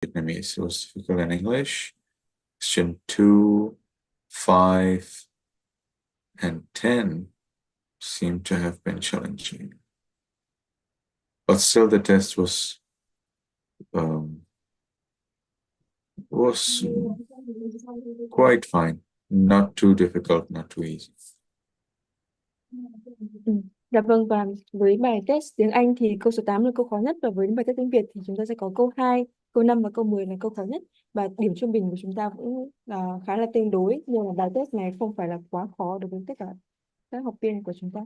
Vietnamese. It was difficult in English. Question 2, 5, and 10 seem to have been challenging. But still the test was quite fine. Not too difficult, not too easy. Dạ vâng, và với bài test tiếng Anh thì câu số 8 là câu khó nhất, và với bài test tiếng Việt thì chúng ta sẽ có câu 2, câu 5 và câu 10 là câu khó nhất, và điểm trung bình của chúng ta cũng khá là tương đối, nhưng mà bài test này không phải là quá khó đối với tất cả các học viên của chúng ta.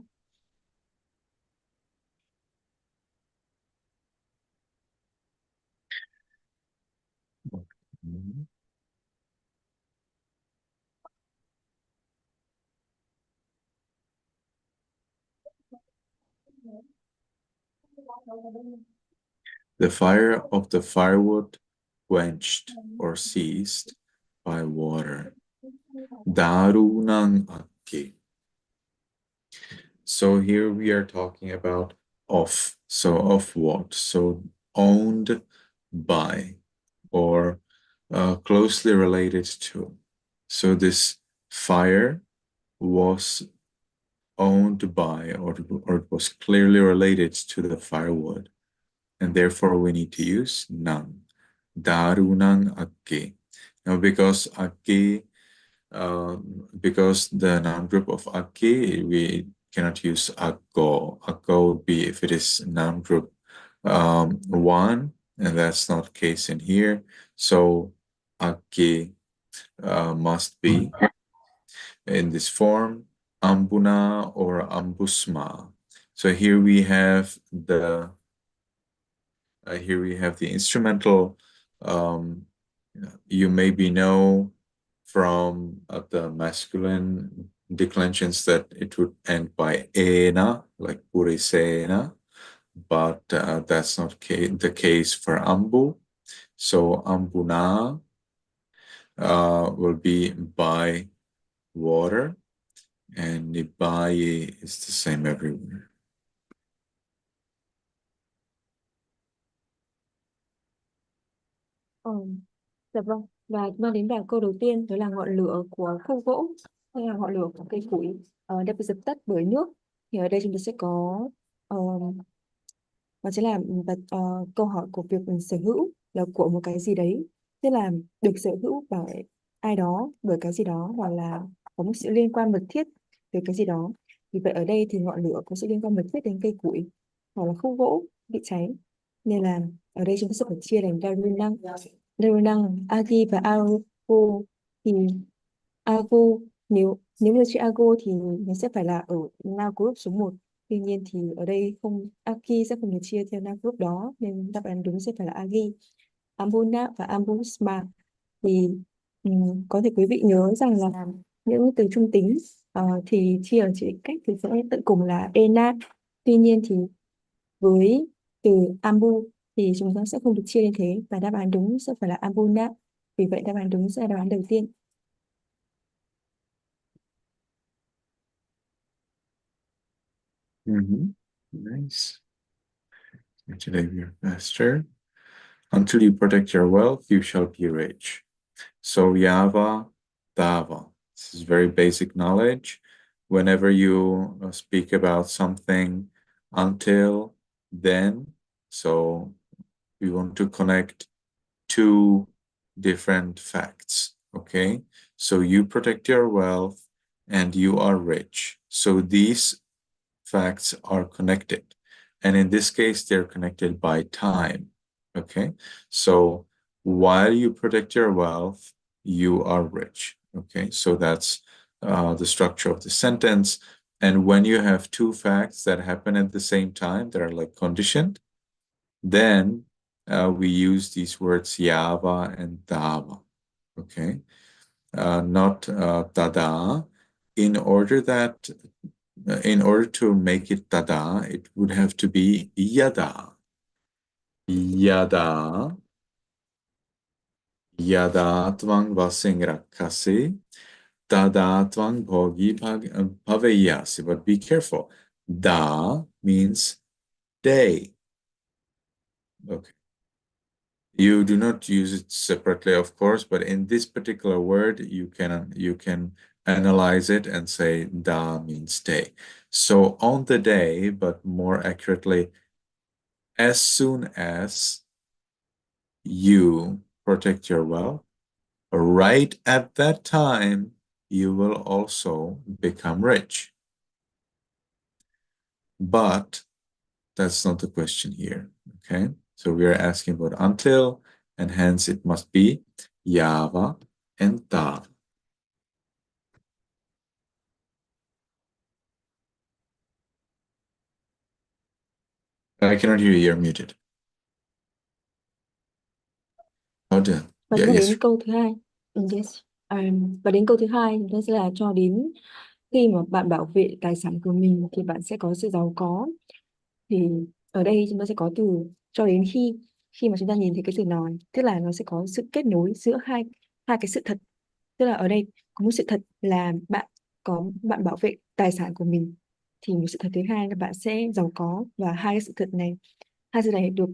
The fire of the firewood quenched or ceased by water. Darunang Akke. So here we are talking about of. So of what? So owned by or closely related to. So this fire was owned by or it was clearly related to the firewood. And therefore we need to use nang. Darunang Akke. Now because Akke, because the noun group of Akke, we cannot use Akko. Akko would be if it is noun group 1, and that's not the case in here. So Akke must be in this form, Ambuna or Ambusma. So here we have the instrumental. You maybe know from the masculine declensions that it would end by ena, like purisena, but that's not the case for ambu. So ambuna will be by water, and nibaye is the same everywhere. Dạ vâng, và mang đến vào câu đầu tiên, đó là ngọn lửa của khúc gỗ hay là ngọn lửa của cây củi đã bị dập tắt bởi nước. Thì ở đây chúng ta sẽ có và sẽ là câu hỏi của việc sở hữu là của một cái gì đấy, tức là được sở hữu bởi ai đó, bởi cái gì đó, hoặc là có một sự liên quan mật thiết tới cái gì đó. Vì vậy ở đây thì ngọn lửa có sự liên quan mật thiết đến cây củi hoặc là khúc gỗ bị cháy, nên là ở đây chúng ta sẽ phải chia thành Darunang, Agi và Ago. Thì Ago, nếu như chữ Ago thì nó sẽ phải là ở noun group số 1. Tuy nhiên thì ở đây không, Aki sẽ không được chia theo noun group đó, nên đáp án đúng sẽ phải là Agi. Ambuna và Ambusma thì có thể quý vị nhớ rằng là những từ trung tính thì chia ở chữ cách thì sẽ tận cùng là ena. Tuy nhiên thì với từ ambu thì chúng ta sẽ không được chia như thế, và đáp án đúng sẽ phải là ambuna. Vì vậy đáp án đúng sẽ là đáp án đầu tiên. Nice. Today we are faster. Until you protect your wealth, you shall be rich. So yava, dava. This is very basic knowledge. Whenever you speak about something, until, then, so we want to connect two different facts, okay? So you protect your wealth and you are rich. So these facts are connected. And in this case, they're connected by time, okay? So while you protect your wealth, you are rich, okay? So that's the structure of the sentence. And when you have two facts that happen at the same time, that are like conditioned, then we use these words yava and dava, okay? Not tada. In order to make it tada, it would have to be yada. Yada. Yada tvang vasing rakkasi. Tada tvang bhogi bhaveyasi. But be careful. Da means day. Okay. You do not use it separately, of course, but in this particular word, you can analyze it and say da means day. So on the day, but more accurately, as soon as you protect your wealth, right at that time, you will also become rich. But that's not the question here, okay? So we are asking about until, and hence it must be yava and tava. I cannot hear you, you're muted. Oh, dear. Và Yeah, chúng ta yes. đến câu thứ hai. Yes. Và đến câu thứ hai chúng ta sẽ là cho đến khi mà bạn bảo vệ tài sản của mình thì bạn sẽ có sự giàu có. Thì ở đây chúng ta sẽ có từ cho đến khi mà chúng ta nhìn thấy cái từ nói, tức là nó sẽ có sự kết nối giữa hai cái sự thật. Tức là ở đây có một sự thật là bạn bảo vệ tài sản của mình, thì một sự thật thứ hai là bạn sẽ giàu có, và hai sự này được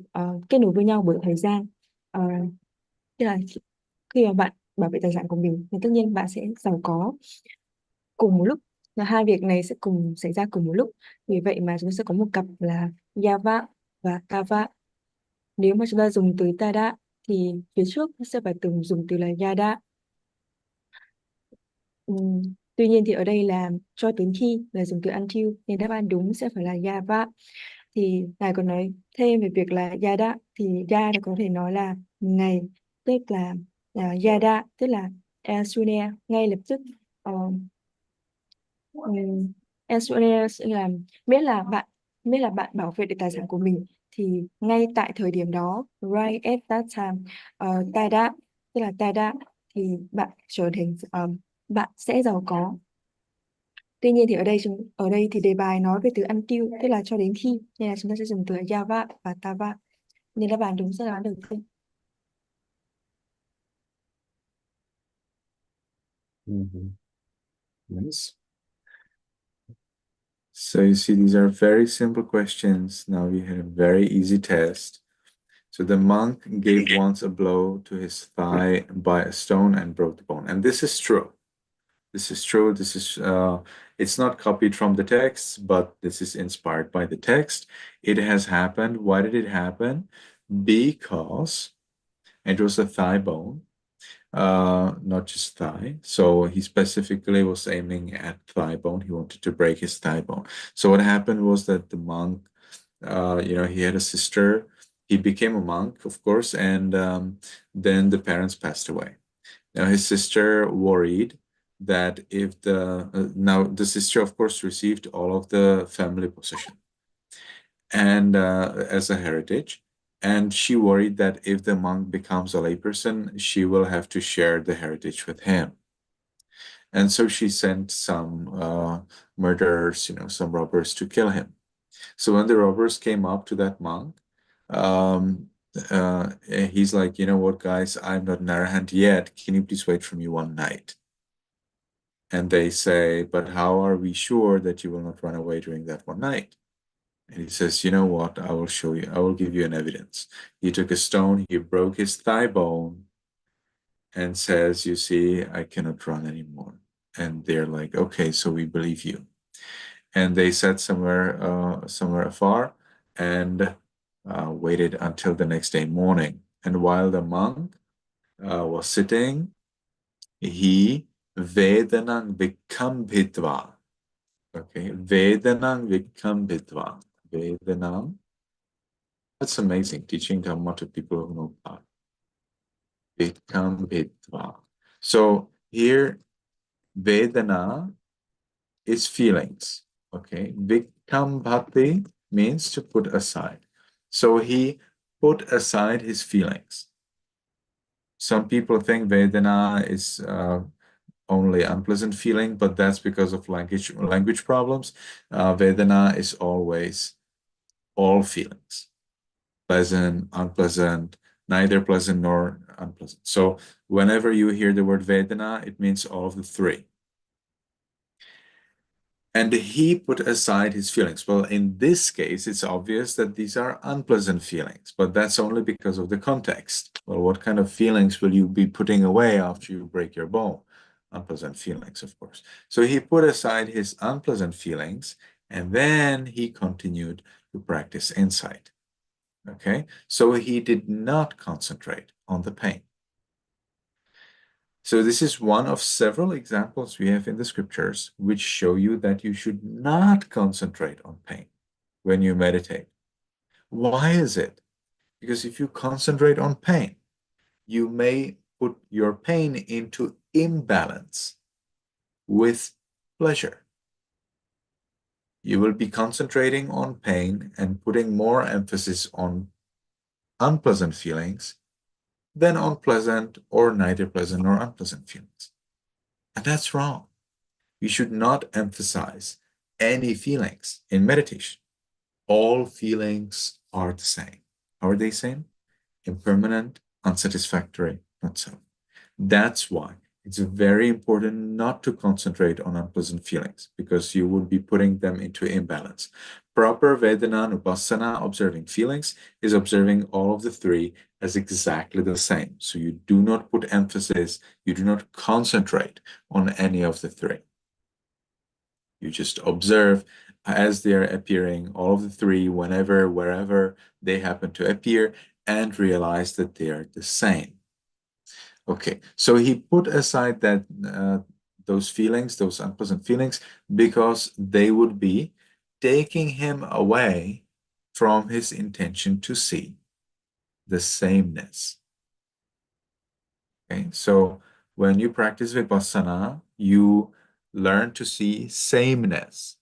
kết nối với nhau bởi thời gian. Ờ, Tức là khi mà bạn bảo vệ tài sản của mình thì tất nhiên bạn sẽ giàu có cùng một lúc, và hai việc này sẽ cùng xảy ra cùng một lúc. Vì vậy mà chúng ta sẽ có một cặp là Yava và Tava. Nếu mà chúng ta dùng từ Tada thì phía trước sẽ phải dùng từ là Yada. Tuy nhiên thì ở đây là cho đến khi là dùng từ until, nên đáp án đúng sẽ phải là Yava. Thì ngài còn nói thêm về việc là Yada, thì Yada có thể nói là ngày, tức là Yada tức là as soon as, ngay lập tức. As soon as là miễn là bạn bảo vệ được tài sản của mình thì ngay tại thời điểm đó, right at that time. Tada tức là tada thì bạn trở thành bạn sẽ giàu có. Tuy nhiên thì ở đây thì đề bài nói về từ until, tức là cho đến khi, nên là chúng ta sẽ dùng từ yava và tava. Nên đáp án đúng sẽ là đáp án đầu tiên. Yes. So you see, these are very simple questions. Now we had a very easy test. So the monk gave once a blow to his thigh by a stone and broke the bone. And this is true. This is true. This is it's not copied from the text, but this is inspired by the text. It has happened. Why did it happen? Because it was a thigh bone, not just thigh. So he specifically was aiming at thigh bone. He wanted to break his thigh bone. So what happened was that the monk, he had a sister. He became a monk, of course, and then the parents passed away. Now his sister worried that if now the sister, of course, received all of the family possession and as a heritage. And she worried that if the monk becomes a layperson, she will have to share the heritage with him. And so she sent some murderers, some robbers to kill him. So when the robbers came up to that monk, he's like, you know what, guys, I'm not an Arahant yet. Can you please wait for me one night? And they say, but how are we sure that you will not run away during that one night? And he says, you know what, I will show you. I will give you an evidence. He took a stone, he broke his thigh bone and says, you see, I cannot run anymore. And they're like, okay, so we believe you. And they sat somewhere afar and waited until the next day morning. And while the monk was sitting, he Vedanang Vikambhitva. Okay, Vedanang Vikambhitva. Vedanang. That's amazing, teaching Dhamma to people who know God. Vikambhitva. So here, Vedana is feelings. Okay, Vikambhati means to put aside. So he put aside his feelings. Some people think Vedana is only unpleasant feeling, but that's because of language problems. Vedana is always all feelings, pleasant, unpleasant, neither pleasant nor unpleasant. So whenever you hear the word Vedana, it means all of the three. And he put aside his feelings. Well, in this case, it's obvious that these are unpleasant feelings, but that's only because of the context. Well, what kind of feelings will you be putting away after you break your bone? Unpleasant feelings, of course. So he put aside his unpleasant feelings, and then he continued to practice insight. Okay, so he did not concentrate on the pain. So this is one of several examples we have in the scriptures which show you that you should not concentrate on pain when you meditate. Why is it? Because if you concentrate on pain, you may put your pain into imbalance with pleasure. You will be concentrating on pain and putting more emphasis on unpleasant feelings than on pleasant or neither pleasant nor unpleasant feelings. And that's wrong. You should not emphasize any feelings in meditation. All feelings are the same. How are they same? Impermanent, unsatisfactory, not so. That's why it's very important not to concentrate on unpleasant feelings, because you will be putting them into imbalance. Proper Vedana Nupassana, observing feelings, is observing all of the three as exactly the same. So you do not put emphasis, you do not concentrate on any of the three. You just observe as they're appearing, all of the three, whenever, wherever they happen to appear, and realize that they are the same. Okay, so he put aside that those feelings, those unpleasant feelings, because they would be taking him away from his intention to see the sameness. Okay, so when you practice vipassana, you learn to see sameness.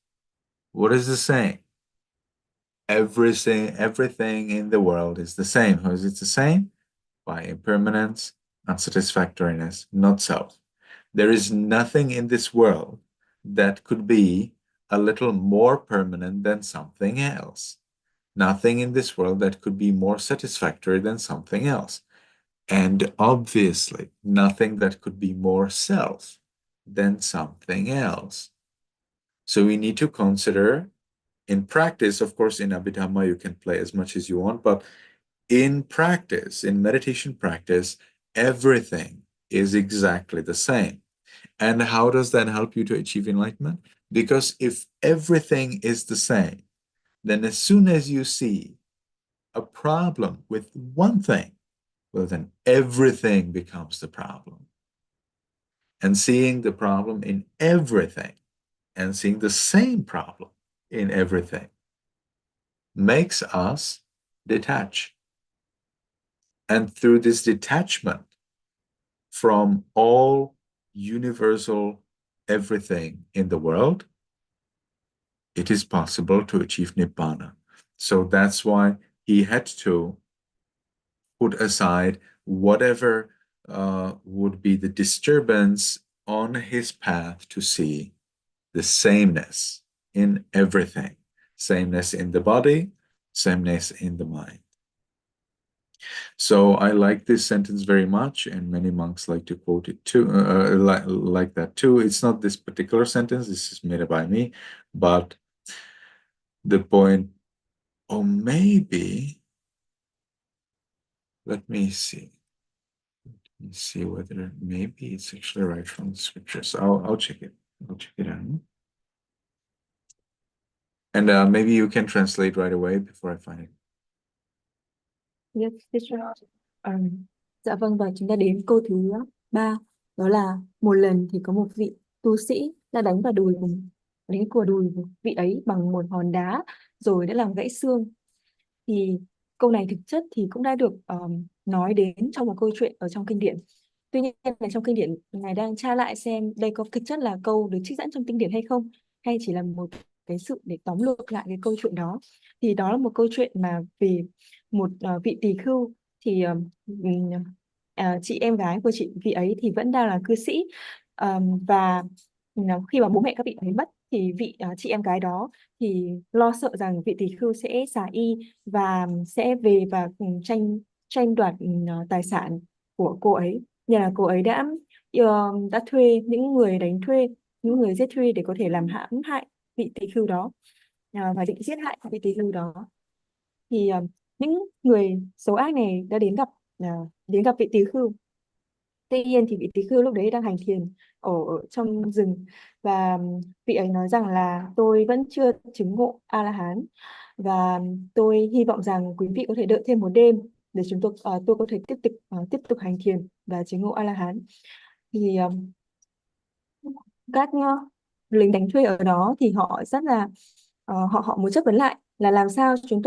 What is the same? Everything in the world is the same. How is it the same? By impermanence, unsatisfactoriness, not self. There is nothing in this world that could be a little more permanent than something else. Nothing in this world that could be more satisfactory than something else. And obviously, nothing that could be more self than something else. So we need to consider, in practice, of course, in Abhidhamma, you can play as much as you want, but in practice, in meditation practice, everything is exactly the same. And how does that help you to achieve enlightenment? Because if everything is the same, then as soon as you see a problem with one thing, well, then everything becomes the problem. And seeing the problem in everything and seeing the same problem in everything makes us detach. And through this detachment from all universal everything in the world, it is possible to achieve Nibbana. So that's why he had to put aside whatever would be the disturbance on his path to see the sameness in everything. Sameness in the body, sameness in the mind. So I like this sentence very much, and many monks like to quote it too, like that too. It's not this particular sentence, this is made by me, but the point, or maybe, let me see. Let me see whether maybe it's actually right from the scriptures. I'll check it. I'll check it out. And maybe you can translate right away before I find it. Yes, teacher. Dạ vâng, và chúng ta đến câu thứ 3, đó là một lần thì có một vị tu sĩ đã đánh vào đùi của vị ấy bằng một hòn đá rồi đã làm gãy xương. Thì câu này thực chất thì cũng đã được nói đến trong một câu chuyện ở trong kinh điển. Tuy nhiên là trong kinh điển, ngài đang tra lại xem đây có thực chất là câu được trích dẫn trong kinh điển hay không, hay chỉ là một cái sự để tóm lược lại cái câu chuyện đó. Thì đó là một câu chuyện mà về một vị tỳ khưu, thì chị em gái của vị ấy thì vẫn đang là cư sĩ, và khi mà bố mẹ các vị ấy mất thì chị em gái đó thì lo sợ rằng vị tỳ khưu sẽ xả y và sẽ về và tranh đoạt tài sản của cô ấy. Nên là cô ấy đã thuê những người giết thuê để có thể làm hãm hại vị tỳ khưu đó và định giết hại vị tỳ khưu đó. Thì những người xấu ác này đã đến gặp vị tỳ khưu. Tuy nhiên thì vị tỳ khưu lúc đấy đang hành thiền ở trong rừng, và vị ấy nói rằng là tôi vẫn chưa chứng ngộ A La Hán, và tôi hy vọng rằng quý vị có thể đợi thêm một đêm để tôi có thể tiếp tục hành thiền và chứng ngộ A La Hán. Thì các lính đánh thuê ở đó thì họ rất là họ muốn chất vấn lại là làm sao chúng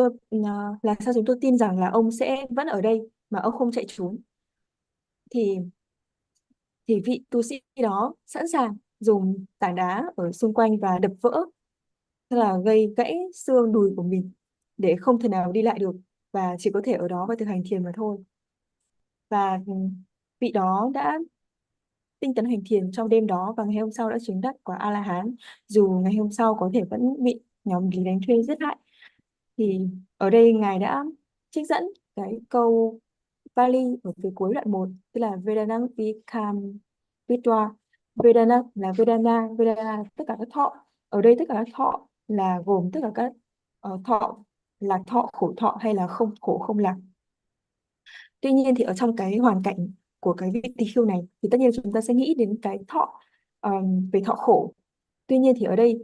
tôi tin rằng là ông sẽ vẫn ở đây mà ông không chạy trốn. thì thì vị tu sĩ đó sẵn sàng dùng tảng đá ở xung quanh và đập vỡ, tức là gây gãy xương đùi của mình để không thể nào đi lại được, và chỉ có thể ở đó và thực hành thiền mà thôi. Và vị đó đã tinh tấn hành thiền trong đêm đó, và ngày hôm sau đã chứng đắc quả A La Hán, dù ngày hôm sau có thể vẫn bị nhóm lính đánh thuê giết hại. Thì ở đây ngài đã trích dẫn cái câu Pali ở phía cuối đoạn 1, tức là Vedanam Vikam Vitva. Vedana là Vedana là tất cả các thọ. Ở đây tất cả các thọ là gồm tất cả các thọ, lạc thọ, khổ thọ hay là không khổ không lạc. Tuy nhiên thì ở trong cái hoàn cảnh của cái vị tỳ khưu này thì tất nhiên chúng ta sẽ nghĩ đến cái thọ về thọ khổ. Tuy nhiên thì ở đây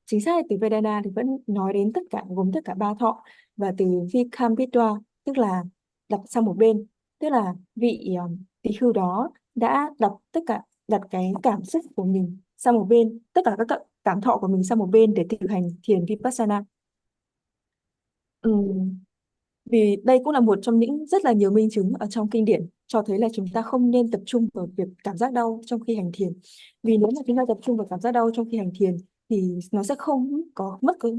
chính xác là từ Vedana thì vẫn nói đến tất cả, gồm tất cả ba thọ, và từ Vikambhidva tức là đặt sang một bên, tức là vị tỳ khưu đó đã đặt cái cảm xúc của mình sang một bên, tất cả các cảm thọ của mình sang một bên để thực hành thiền Vipassana. Vì đây cũng là một trong những rất là nhiều minh chứng ở trong kinh điển cho thấy là chúng ta không nên tập trung vào việc cảm giác đau trong khi hành thiền. Vì nếu mà chúng ta tập trung vào cảm giác đau trong khi hành thiền thì nó sẽ không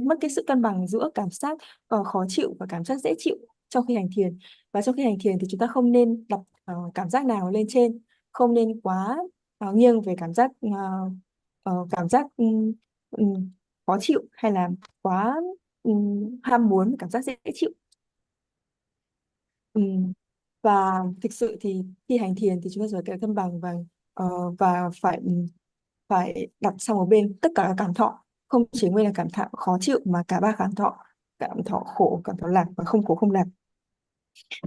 mất cái sự cân bằng giữa cảm giác khó chịu và cảm giác dễ chịu trong khi hành thiền. Và trong khi hành thiền thì chúng ta không nên đặt cảm giác nào lên trên, không nên quá nghiêng về cảm giác khó chịu, hay là quá ham muốn cảm giác dễ chịu. Ừ. Và thực sự thì khi hành thiền thì chúng ta phải cái cân bằng, và phải đặt sang một bên tất cả các cảm thọ, không chỉ nguyên là cảm thọ khó chịu mà cả ba cảm thọ: cảm thọ khổ, cảm thọ lạc và không khổ không lạc.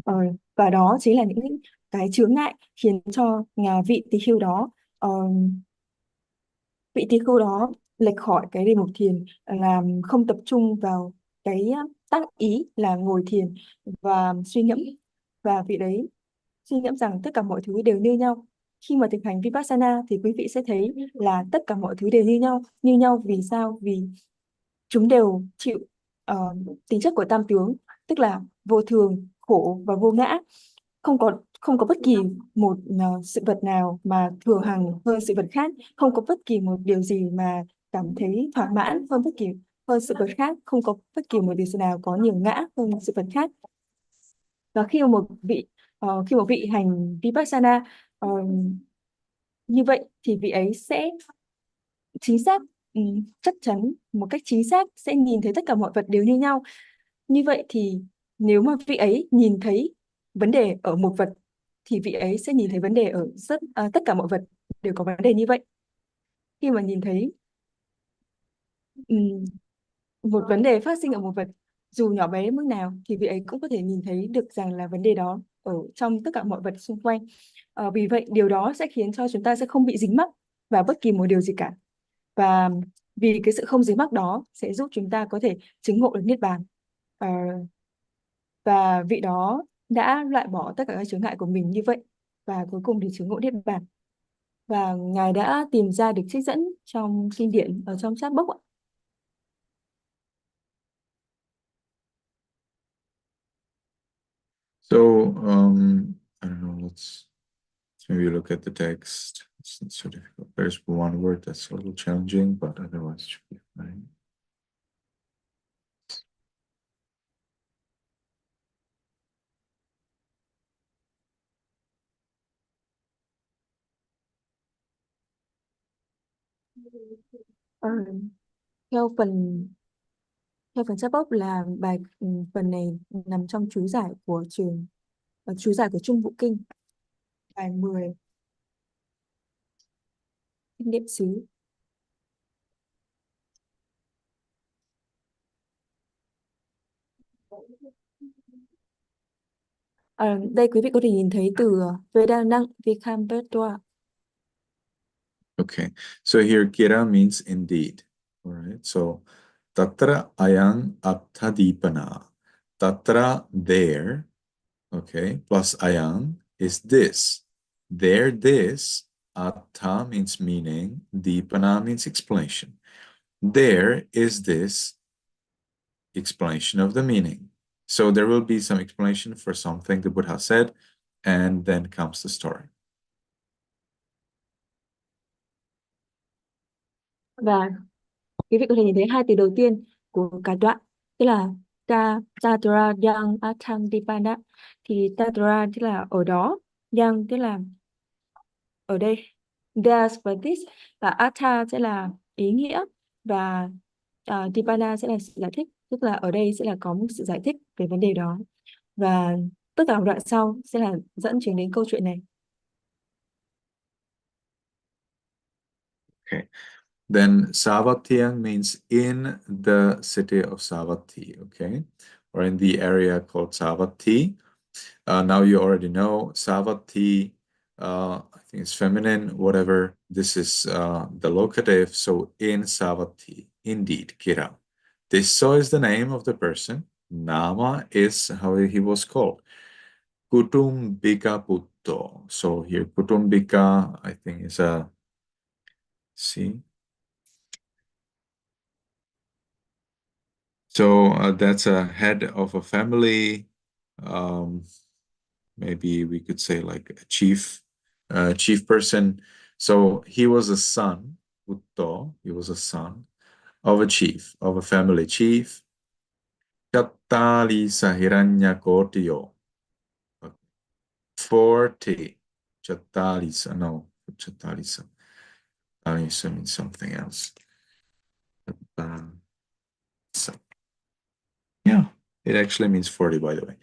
Ờ, và đó chính là những cái chướng ngại khiến cho vị tỳ khưu đó ờ, lệch khỏi cái đề mục thiền, làm không tập trung vào cái tác ý là ngồi thiền và suy ngẫm, và vị đấy suy ngẫm rằng tất cả mọi thứ đều như nhau. Khi mà thực hành Vipassana thì quý vị sẽ thấy là tất cả mọi thứ đều như nhau. Như nhau vì sao? Vì chúng đều chịu tính chất của tam tướng, tức là vô thường, khổ và vô ngã. Không có bất kỳ một sự vật nào mà thường hằng hơn sự vật khác, không có bất kỳ một điều gì mà cảm thấy thỏa mãn hơn sự vật khác, không có bất kỳ một điều gì nào có nhiều ngã hơn sự vật khác. Và khi một vị hành Vipassana ờ, như vậy thì vị ấy sẽ chính xác, chắc chắn một cách chính xác sẽ nhìn thấy tất cả mọi vật đều như nhau. Như vậy thì nếu mà vị ấy nhìn thấy vấn đề ở một vật thì vị ấy sẽ nhìn thấy vấn đề ở tất cả mọi vật đều có vấn đề như vậy. Khi mà nhìn thấy ừm, một vấn đề phát sinh ở một vật dù nhỏ bé đến mức nào thì vị ấy cũng có thể nhìn thấy được rằng là vấn đề đó ở trong tất cả mọi vật xung quanh. Vì vậy điều đó sẽ khiến cho chúng ta sẽ không bị dính mắc vào bất kỳ một điều gì cả, và vì cái sự không dính mắc đó sẽ giúp chúng ta có thể chứng ngộ được niết bàn. Ờ, và vị đó đã loại bỏ tất cả các chướng ngại của mình như vậy, và cuối cùng thì chứng ngộ niết bàn. Và ngài đã tìm ra được trích dẫn trong kinh điển ở trong chat box ạ. So, I don't know, let's maybe look at the text. It's not so difficult. There's one word that's a little challenging, but otherwise it should be fine. Ờ, theo phần theo phần chat box là phần này nằm trong chú giải của Trung Bộ Kinh, bài 10, kinh niệm xứ. Đây quý vị có thể nhìn thấy từ Vedanang Vikambetwa. Okay, so here kira means indeed. All right, so tatra ayang attadipana. Tatra there, okay, plus ayang is this. There, this. Atta means meaning. Dipana means explanation. There is this explanation of the meaning. So there will be some explanation for something the Buddha said, and then comes the story. Và quý vị có thể nhìn thấy hai từ đầu tiên của cả đoạn, tức là Tatra Yang Athang Dipana. Thì Tatra tức là ở đó, Yang tức là ở đây, there's và this, và Atha sẽ là ý nghĩa, và Dipana sẽ là sự giải thích, tức là ở đây sẽ là có một sự giải thích về vấn đề đó. Và tất cả đoạn sau sẽ là dẫn chứng đến câu chuyện này. Okay. Then Savatyang means in the city of Savatthi, okay? Or in the area called Savatthi. Now you already know Savatthi, I think it's feminine, whatever. This is the locative, so in Savatthi, indeed, Kira. This so is the name of the person. Nama is how he was called. Kutumbika Putto. So here Kutumbika, I think is a, see? So that's a head of a family. Maybe we could say like a chief person. So he was a son, Putto, he was a son of a chief, of a family chief. Chattali Sahiranya Kotiyo. 40. Chattalisa, no, Chattalisa. Chattalisa means something else. Yeah, it actually means 40, by the way.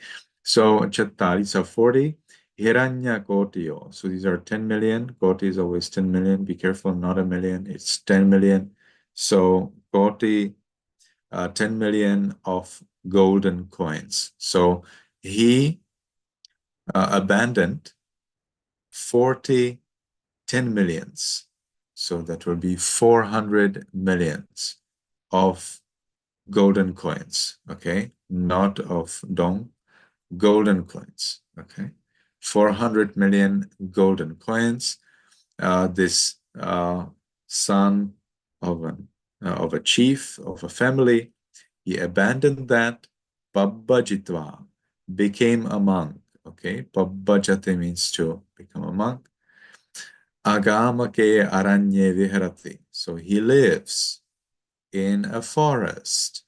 So Chattalisa 40. Hiranya Kotiyo. So these are 10 million. Koti is always 10 million. Be careful, not a million. It's 10 million. So Koti, 10 million of golden coins. So he abandoned 40 10 millions. So that will be 400 millions of golden coins, okay? Not of dong, golden coins, okay? 400 million golden coins. This son of a chief of a family, he abandoned that. Pabbajitva, became a monk, okay? Pabbajate means to become a monk. Agamake aranye viharati. So he lives in a forest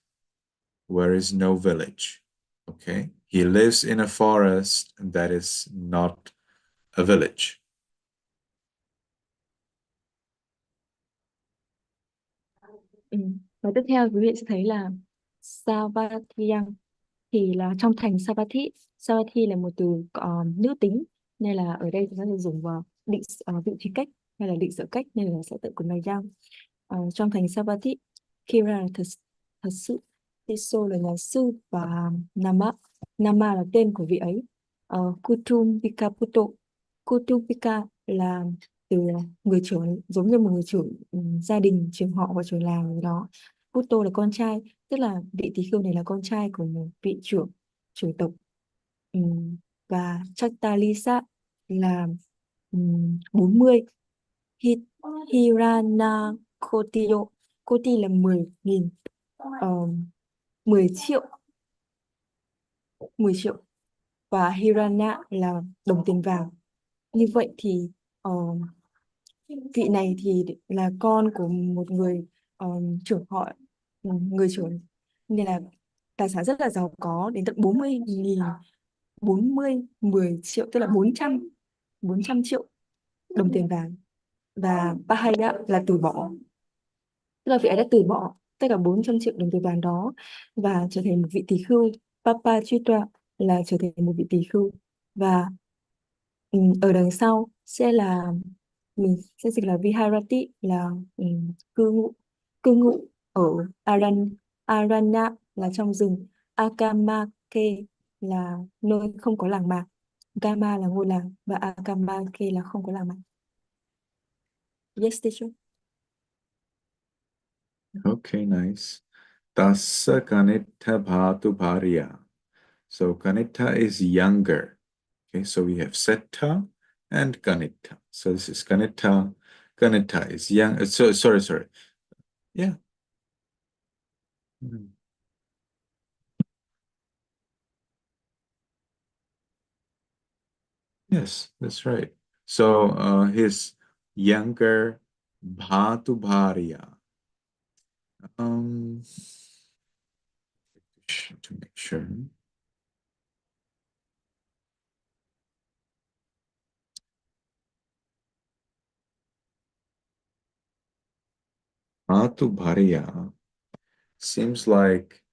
where is no village. Okay? He lives in a forest that is not a village. Và tiếp theo quý vị sẽ thấy là Savathiyang thì là trong thành Savatthi. Savatthi là một từ nữ tính, nên là ở đây chúng ta sẽ dùng vào định vị thế cách hay là định sở cách, nên là sẽ tự cùng này yang. Trong thành Savatthi, Kira là thật sự, Tiso là nhà sư, và Nama là tên của vị ấy. Kutumbika Putto, Kutumbika là từ người trưởng, giống như một người trưởng gia đình, trường họ và trường làng gì đó. Putto là con trai, tức là vị tỳ khưu này là con trai của một vị trưởng tộc. Và Chattalisa là 40. Hirana Kotiyo, Koti là 10.000, 10 triệu, 10 triệu, và Hirana là đồng tiền vàng. Như vậy thì vị này thì là con của một người trưởng họ, người trưởng, nên là tài sản rất là giàu có, đến tận 10 triệu, tức là 400 triệu đồng tiền vàng. Và Pahaya là từ bỏ, tức là vị ấy đã từ bỏ tất cả 400 triệu đồng tiền vàng đó và trở thành một vị tỳ khưu. Papa Chitra là trở thành một vị tỳ khưu. Và ở đằng sau sẽ là, mình sẽ dịch là Viharati, là cư ngụ ở Aranya là trong rừng, Akamake là nơi không có làng mạc. Gama là ngôi làng và Agama kia là không có làng mạch. Yes, teacher. Okay, nice. Tassa Kanitha Bhatu Bharya. So Kanitha is younger. Okay, so we have Setta and Kanitha. So this is Kanitha. Kanitha is young. Sorry. Yeah. Hmm. Yes, that's right. So his younger Bhatu Bharya. Um, to make sure. Bhatu Bharya seems like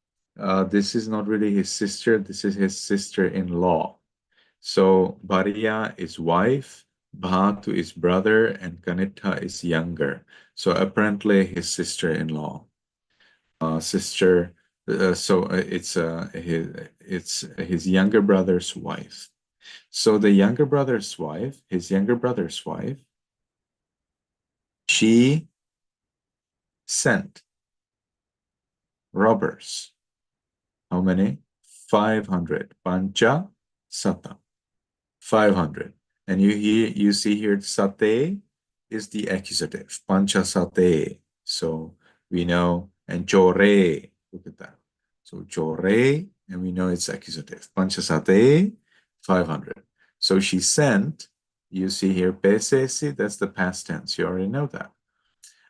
this is not really his sister, this is his sister-in-law. So Bharya is wife, Bhatu is brother, and Kanitha is younger. So apparently his sister-in-law. Sister, it's his younger brother's wife. So the younger brother's wife, his younger brother's wife, she sent robbers. How many? 500. Pancha Sata. 500. And you see here sate is the accusative. Pancha sate. So we know, and chore, look at that. So chore, and we know it's accusative. Pancha sate, 500. So she sent, you see here, pesesi, that's the past tense. You already know that.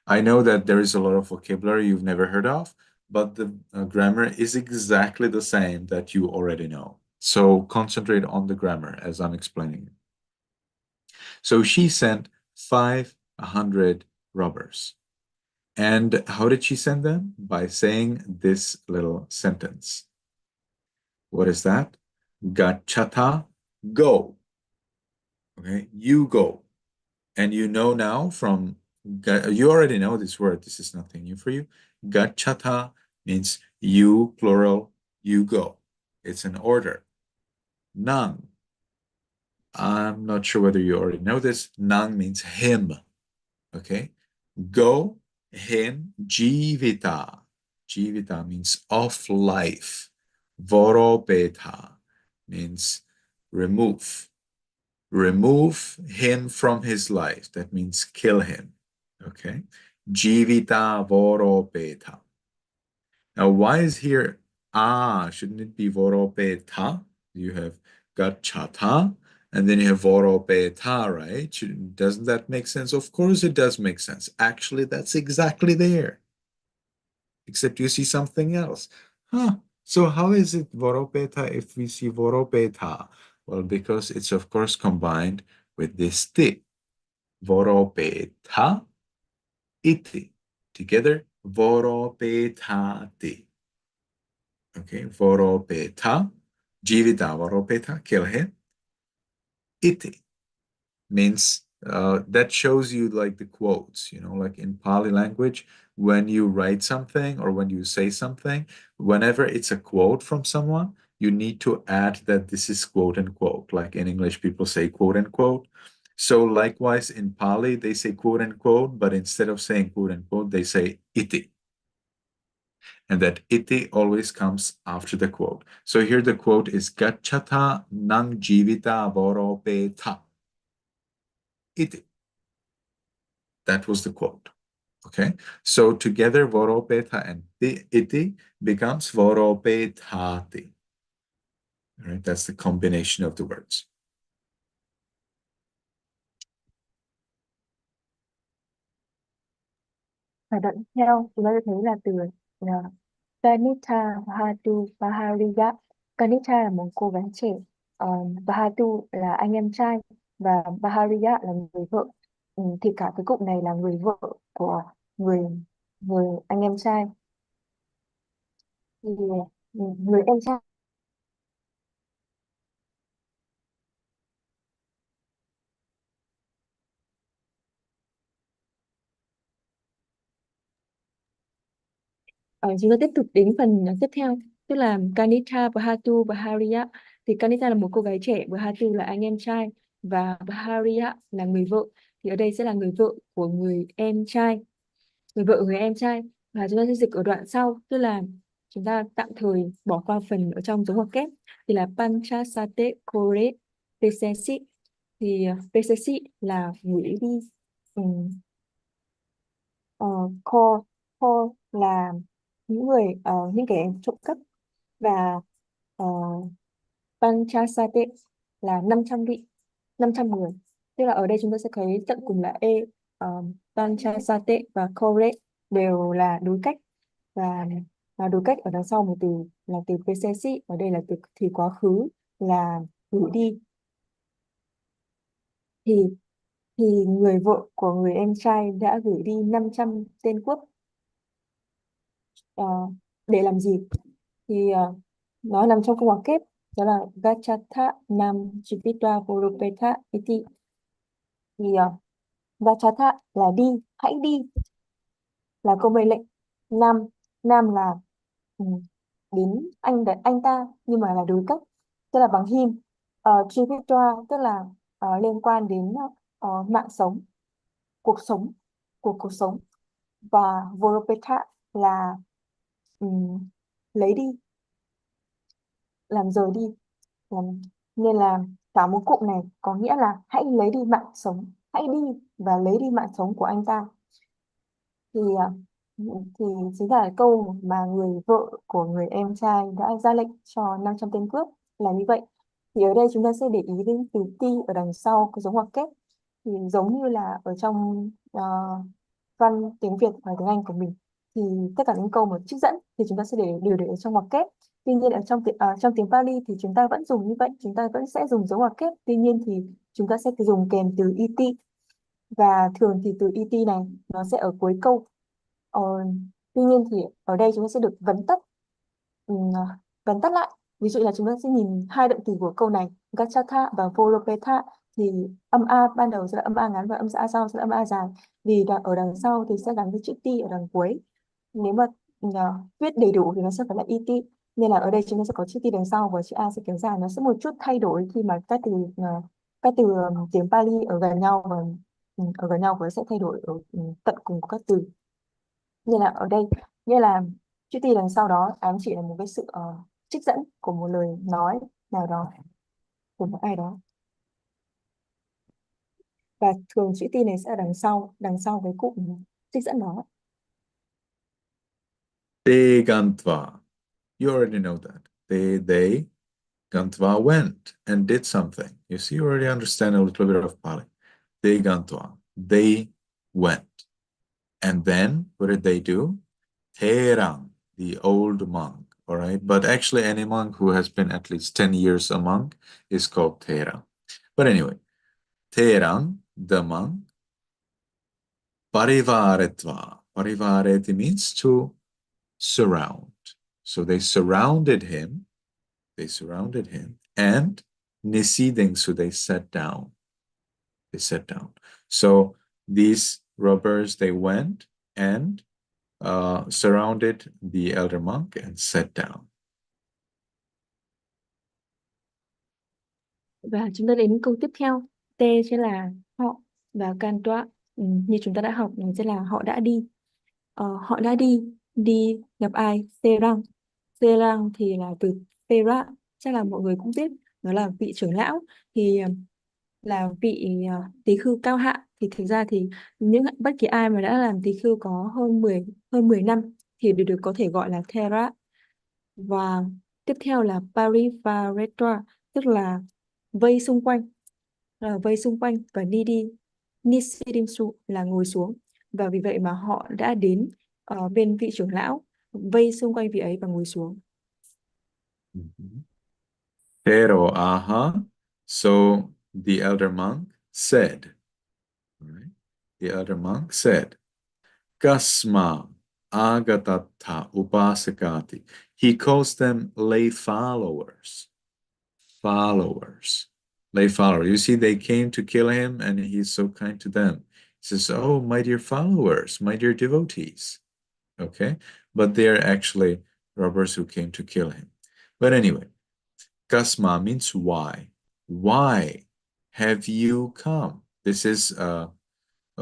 I know that there is a lot of vocabulary you've never heard of, but the grammar is exactly the same that you already know. So concentrate on the grammar as I'm explaining it. So she sent 500 robbers. And how did she send them? By saying this little sentence. What is that? Gachata, go. Okay, you go. And you know now from, you already know this word. This is nothing new for you. Gachata means you, plural, you go. It's an order. Nang. I'm not sure whether you already know this. Nang means him. Okay. Go, him, jivita. Jivita means of life. Vorobeta means remove. Remove him from his life. That means kill him. Okay. Jivita vorobeta. Now, why is here shouldn't it be vorobeta? You have gachata, and then you have vorobeta, right? Doesn't that make sense? Of course it does make sense. Actually, that's exactly there. Except you see something else. So how is it voropeta if we see voropeta? Well, because it's of course combined with this ti. Voropeta iti. Together, voropetati. Okay, voropeta, jivita voropeta, kill him. Iti means that shows you like the quotes, like in Pali language, when you write something or when you say something, whenever it's a quote from someone, you need to add that this is quote unquote. Like in English, people say quote unquote. So likewise in Pali, they say quote unquote, but instead of saying quote unquote, they say iti. And that iti always comes after the quote. So here the quote is gachata nang jivita voropeta. Iti. That was the quote. Okay, so together voropeta and iti becomes voropetati. All right, that's the combination of the words. Và đoạn theo chúng ta sẽ thấy là từ Kanitha Bahatu Bahariya. Kanitha là một cô gái trẻ, Bahatu là anh em trai và Bahariya là người vợ. Thì cả cái cụm này là người vợ của người người anh em trai. Thì người em trai chúng ta tiếp tục đến phần tiếp theo, tức là Kanitha Bahatu Bahariya. Thì Kanita là một cô gái trẻ, Bhatu là anh em trai và Bhariya là người vợ. Thì ở đây sẽ là người vợ của người em trai, người vợ của người em trai. Và chúng ta sẽ dịch ở đoạn sau, tức là chúng ta tạm thời bỏ qua phần ở trong dấu ngoặc kép, thì là Panchasate Kore Pesesi. Thì Pesesi là gửi đi. Core core là những người, những kẻ trộm cắp. Và Panchasate là 500 vị, 500 người. Tức là ở đây chúng ta sẽ thấy tận cùng là Panchasate và Kore đều là đối cách. Và đối cách ở đằng sau một từ là từ Pesesi, ở đây là từ thì quá khứ là gửi đi. Thì người vợ của người em trai đã gửi đi 500 tên cướp. Ờ, để làm gì? Thì nó nằm trong câu ngoặc kép, đó là Gachatha Nam Jivita Vorupeta Iti. Thì Gachatha là đi, hãy đi, là câu mệnh lệnh. Nam Nam là đến anh ta, nhưng mà là đối cách, tức là bằng him. Jivita tức là liên quan đến mạng sống, cuộc sống, cuộc sống. Và Vorupeta là lấy đi, làm rời đi. Nên là cả một cụm này có nghĩa là hãy lấy đi mạng sống, hãy đi và lấy đi mạng sống của anh ta. Thì chính là câu mà người vợ của người em trai đã ra lệnh cho 500 tên cướp là như vậy. Thì ở đây chúng ta sẽ để ý đến từ ti ở đằng sau cái dấu ngoặc kép, thì giống như là ở trong văn tiếng Việt và tiếng Anh của mình, thì tất cả những câu mà trích dẫn thì chúng ta sẽ đều để ở trong ngoặc kép. Tuy nhiên ở trong tiếng Pali thì chúng ta vẫn dùng như vậy, chúng ta vẫn sẽ dùng dấu ngoặc kép. Tuy nhiên thì chúng ta sẽ dùng kèm từ iti, và thường thì từ iti này nó sẽ ở cuối câu. Ờ, Tuy nhiên thì ở đây chúng ta sẽ được vắn tắt lại. Ví dụ là chúng ta sẽ nhìn hai động từ của câu này, Gachatha và Volopetha, thì âm A ban đầu sẽ là âm A ngắn và âm A sau sẽ là âm A dài. Vì ở đằng sau thì sẽ gắn với chữ ti ở đằng cuối. Nếu mà viết đầy đủ thì nó sẽ phải là iti. Nên là ở đây chúng ta sẽ có chữ ti đằng sau và chữ A sẽ kéo dài. Nó sẽ một chút thay đổi khi mà các từ tiếng Pali ở gần nhau, và ở gần nhau và sẽ thay đổi ở tận cùng của các từ. Như là ở đây, như là chữ T đằng sau đó ám chỉ là một cái sự trích dẫn của một lời nói nào đó của một ai đó. Và thường chữ T này sẽ ở đằng sau cái cụm trích dẫn đó. Te gantva. You already know that. They gantva went and did something. You see, you already understand a little bit of Pali. Te gantva. They went. And then, what did they do? Terang, the old monk, all right? But actually, any monk who has been at least 10 years a monk is called Terang. But anyway, Terang, the monk, parivaretva. Parivareti means to surround. So they surrounded him, and nisiding, so they sat down. So these robbers, they went and surrounded the elder monk and sat down. Và chúng ta đến câu tiếp theo. T sẽ là họ, và can toa như chúng ta đã học này sẽ là họ đã đi. Họ đã đi gặp ai? Serang. Serang thì là từ Pera, chắc là mọi người cũng biết, đó là vị trưởng lão. Thì là vị tỳ khưu cao hạ. Thì thực ra thì bất kỳ ai mà đã làm tỳ khưu có hơn 10 năm thì đều được có thể gọi là Thera. Và tiếp theo là Parivaretra, tức là vây xung quanh, và Nisidimsu là ngồi xuống. Và vì vậy mà họ đã đến bên vị trưởng lão, vây xung quanh vị ấy và ngồi xuống. Pero aha. So the elder monk said, right? The elder monk said, Kasma agatata upasakati. He calls them lay followers. Lay follower. You see, they came to kill him and he's so kind to them. He says, oh, my dear followers, my dear devotees. Okay? But they're actually robbers who came to kill him. But anyway, Kasma means why. Why have you come? This is a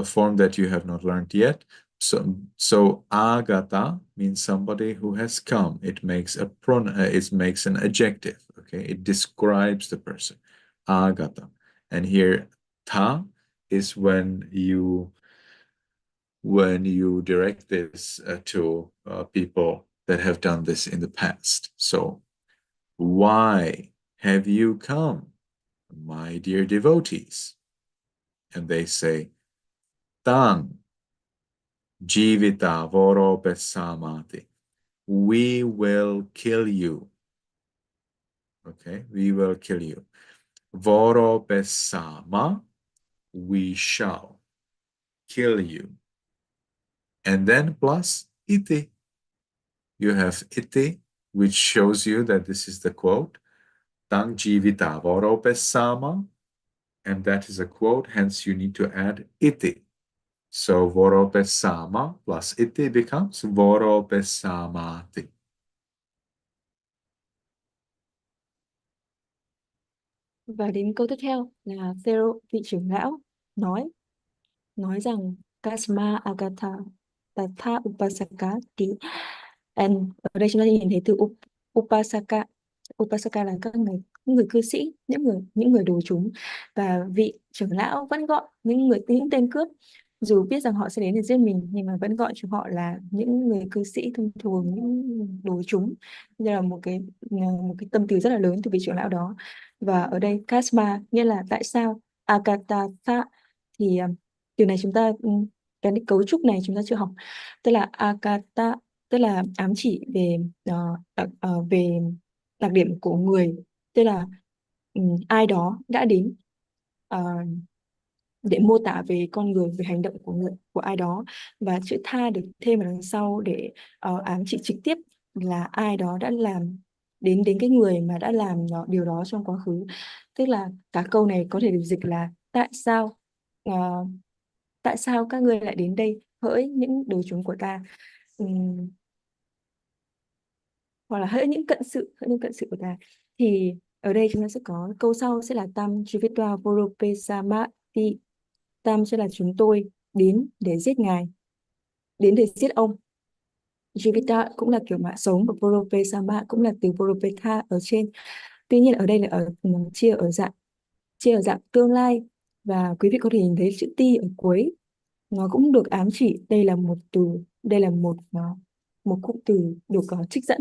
form that you have not learned yet. So agata means somebody who has come. It makes it makes an adjective. Okay, it describes the person. Agata, and here ta is when you direct this to people that have done this in the past. So, why have you come, my dear devotees? And they say, Tang jivita voro besamati. We will kill you. Okay, we will kill you. Voro besama, we shall kill you. And then plus iti. You have iti, which shows you that this is the quote. Tang jivita voro besama. And that is a quote, hence you need to add iti. So voro besama plus iti becomes voro besamati. Và đến câu tiếp theo là Phêrô, vị trưởng lão, nói rằng Kasma Agata Tatha Upasaka tí. And ở đây chúng ta nhìn thấy từ Upasaka. Upasaka là những người cư sĩ, những người đồ chúng, và vị trưởng lão vẫn gọi những tên cướp, dù biết rằng họ sẽ đến để giết mình, nhưng mà vẫn gọi chúng họ là những người cư sĩ thông thường, những đồ chúng. Đây là một cái tâm từ rất là lớn từ vị trưởng lão đó. Và ở đây Kasma nghĩa là tại sao, Akatatha thì từ này chúng ta cái cấu trúc này chúng ta chưa học, tức là Akata tức là ám chỉ về về đặc điểm của người, tức là ai đó đã đến để mô tả về con người, về hành động của ai đó, và chữ tha được thêm vào đằng sau để ám chỉ trực tiếp là ai đó đã làm đến cái người mà đã làm điều đó trong quá khứ. Tức là cả câu này có thể được dịch là tại sao các ngươi lại đến đây, hỡi những đồ chúng của ta. Hoặc là hỡi những cận sự của ta. Thì ở đây chúng ta sẽ có câu sau sẽ là tam jivitva voropesamati. Tam sẽ là chúng tôi đến để giết ngài, đến để giết ông. Jivita cũng là kiểu mạng sống, và voropesama cũng là từ voropetha ở trên. Tuy nhiên ở đây là chia ở dạng tương lai, và quý vị có thể nhìn thấy chữ ti ở cuối, nó cũng được ám chỉ đây là một cụm từ được trích dẫn.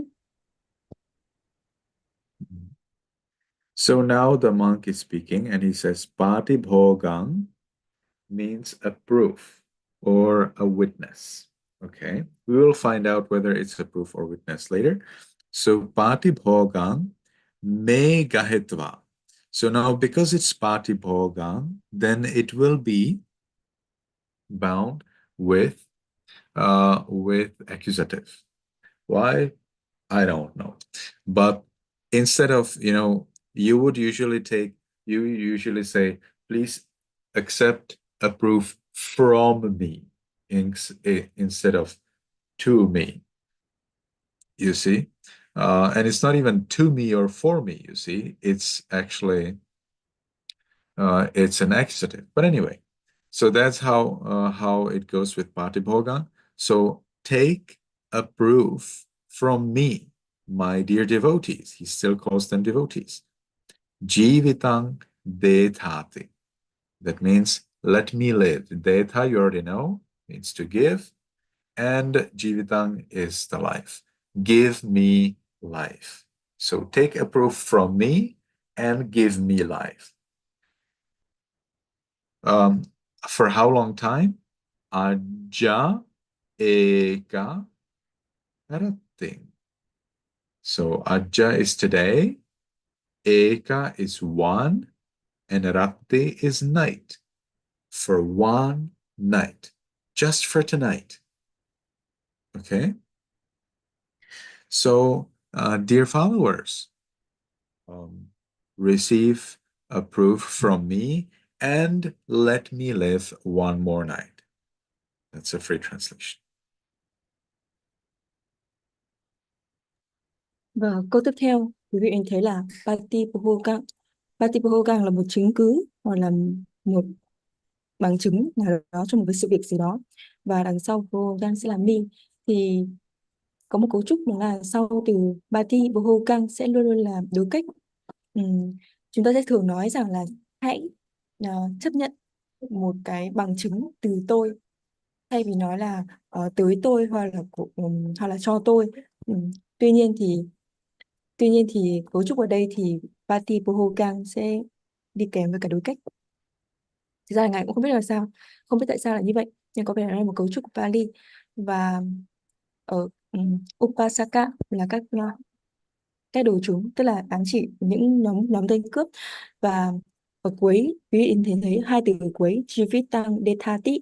So now the monk is speaking and he says, Patibhogang means a proof or a witness. Okay, we will find out whether it's a proof or witness later. So Patibhogang me gahitva. So now because it's Patibhogang, then it will be bound with accusative. Why? I don't know. But instead of, you would usually say, please accept a proof from me instead of to me, you see. And it's not even to me or for me, you see. It's actually, it's an accusative. But anyway, so that's how it goes with Patibhoga. So take a proof from me, my dear devotees. He still calls them devotees. Jivitang dethati. That means let me live. Detha, you already know, means to give. And jivitang is the life. Give me life. So take a proof from me and give me life. For how long time? Aja eka rating. So aja is today, eka is one, and rati is night. For one night, just for tonight. Okay? So, dear followers, receive a proof from me and let me live one more night. That's a free translation. Và câu tiếp theo quý vị thấy là Patipohogang là một chứng cứ hoặc là một bằng chứng nào đó cho một cái sự việc gì đó, và đằng sau Pohogang sẽ là mi. Thì có một cấu trúc đó là sau từ Patipohogang sẽ luôn luôn là đối cách. Chúng ta sẽ thường nói rằng là hãy chấp nhận một cái bằng chứng từ tôi, thay vì nói là tới tôi hoặc là cho tôi. Ừm, tuy nhiên thì cấu trúc ở đây thì Patipohogang sẽ đi kèm với cả đối cách. Thực ra là ngài cũng không biết là sao, không biết tại sao là như vậy, nhưng có vẻ là một cấu trúc của Pali. Và ở Upasaka là các đồ chúng, tức là ám chỉ những nhóm tên cướp. Và ở cuối quý vị thấy hai từ ở cuối Jivitang Dethati.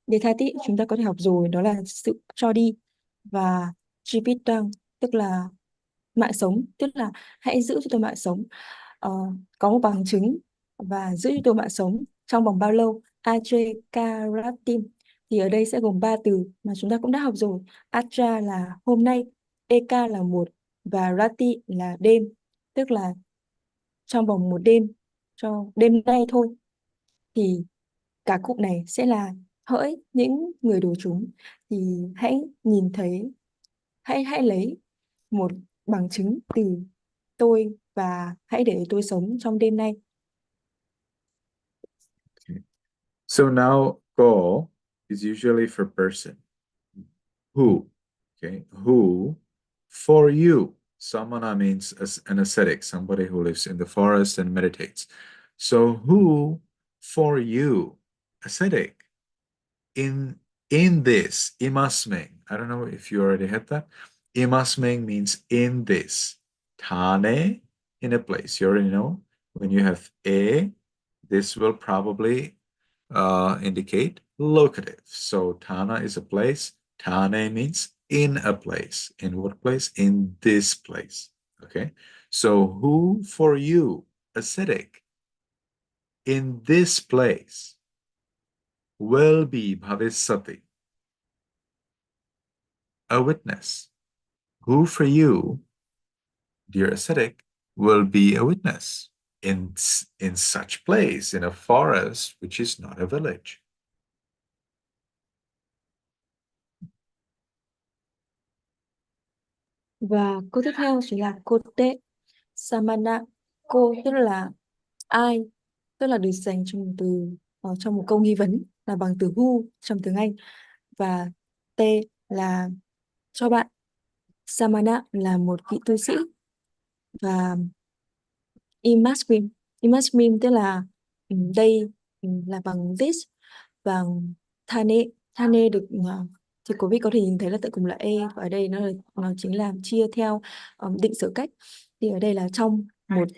Dethati chúng ta có thể học rồi, đó là sự cho đi. Và Jivitang tức là mạng sống, tức là hãy giữ cho tôi mạng sống. Ờ, có một bằng chứng và giữ cho tôi mạng sống trong vòng bao lâu? Ajay Karatim. Thì ở đây sẽ gồm 3 từ mà chúng ta cũng đã học rồi. Aja là hôm nay, Eka là một, và Rati là đêm, tức là trong vòng một đêm, cho đêm nay thôi. Thì cả cụm này sẽ là hỡi những người đồ chúng thì hãy nhìn thấy, hãy lấy một bằng chứng từ tôi và hãy để tôi sống trong đêm nay. Okay. So now go is usually for person. Who, okay, who for you. Samana means an ascetic, somebody who lives in the forest and meditates. So who for you, ascetic, in this, imasmeng. I don't know if you already had that. Imasmeng means in this. Tane, in a place. You already know. When you have a, this will probably indicate locative. So Tana is a place. Tane means in a place. In what place? In this place. Okay. So who for you, ascetic, in this place will be bhavissati, a witness. Who for you, dear ascetic, will be a witness in such place, in a forest which is not a village. Và câu tiếp theo chính là cô tệ samana. Cô tức là ai, tức là được dành trong một từ, trong một câu nghi vấn là bằng từ who trong tiếng Anh. Và T là cho bạn. Samana là một vị tu sĩ. Và Imasmin tức là đây, là bằng this. Và Thane được thì quý vị có thể nhìn thấy là tận cùng là e, và ở đây nó chính là chia theo định sở cách. Thì ở đây là trong một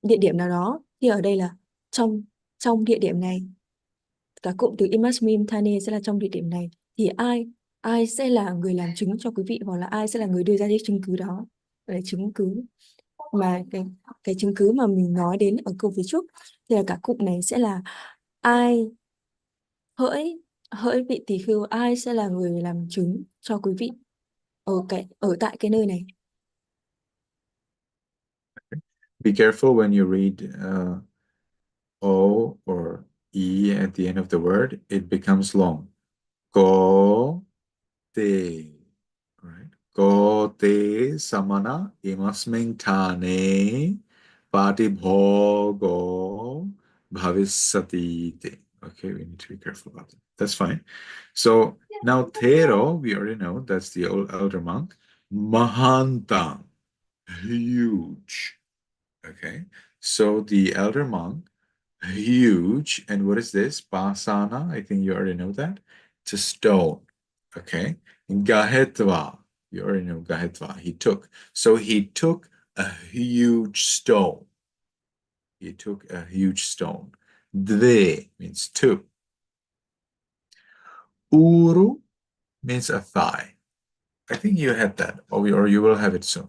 địa điểm nào đó, thì ở đây là trong địa điểm này. Cả cụm từ Imasmin Thane sẽ là trong địa điểm này. Thì ai sẽ là người làm chứng cho quý vị, hoặc là ai sẽ là người đưa ra những chứng cứ đó. Đấy, chứng cứ mà cái chứng cứ mà mình nói đến ở câu phía trước, thì là cả cụm này sẽ là ai, hỡi hỡi vị tỳ khưu, ai sẽ là người làm chứng cho quý vị ở tại cái nơi này. Be careful when you read O or E at the end of the word, it becomes long. Ko te, right? Ko te samana imasming thane patibhogo bhavissati te. Okay, we need to be careful about that. That's fine. So now Tero, we already know that's the old elder monk. Mahantang, huge. Okay, so the elder monk, huge. And what is this? Pasana, I think you already know that. It's a stone. Okay, and Gahetva, you already know Gahetva. He took. So he took a huge stone. He took a huge stone. Dve means two. Uru means a thigh. I think you had that, or you will have it soon.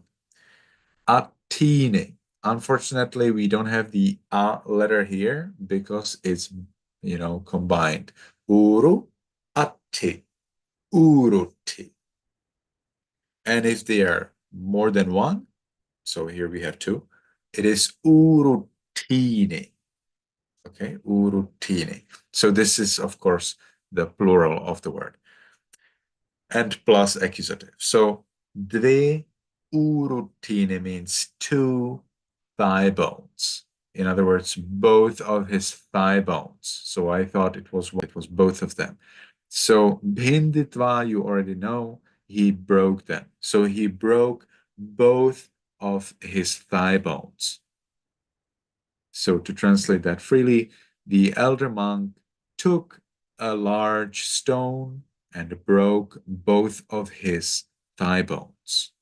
Atine. Unfortunately, we don't have the A letter here because it's, combined. Uru, atti, uruti. And if they are more than one, So here we have two. It is urutine. Okay, urutine. So this is, of course, the plural of the word. And plus accusative. So dve urutine means two thigh bones. In other words, both of his thigh bones. So I thought it was both of them. So bhinditva, you already know, he broke them. So he broke both of his thigh bones. So to translate that freely, the elder monk took a large stone and broke both of his thigh bones.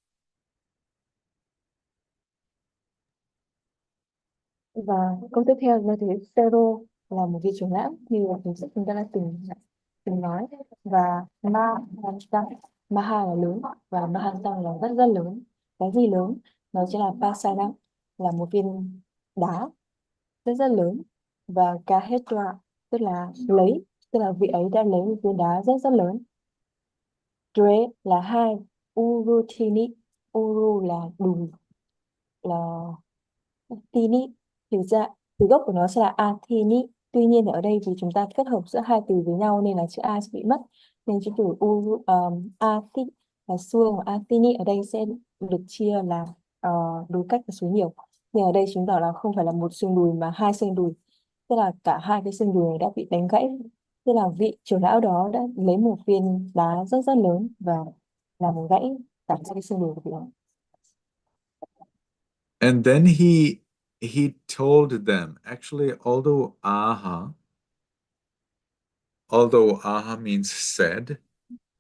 Và câu tiếp theo là thế Tero là một vị trưởng lão như là chúng ta đã từng nói, và Maha là lớn và Mahantang là rất rất lớn. Cái gì lớn? Nó chính là Pasana, là một viên đá rất rất lớn, và Kahetra tức là lấy, tức là vị ấy đã lấy một viên đá rất rất lớn. Dre là hai, Urutini, Uru là đùi, là Tini, thực ra từ gốc của nó sẽ là Athini. Tuy nhiên ở đây vì chúng ta kết hợp giữa hai từ với nhau nên là chữ A sẽ bị mất, nên chữ từ Athi là xuông, và Athini ở đây sẽ được chia là đối cách và số nhiều. Nhưng ở đây chứng tỏ là không phải là một xương đùi mà hai xương đùi, tức là cả hai cái xương đùi này đã bị đánh gãy. Tức là vị trưởng lão đó đã lấy một viên đá rất rất lớn và làm gãy cả hai cái xương đùi của vị đó. And then he told them, actually, although aha means said,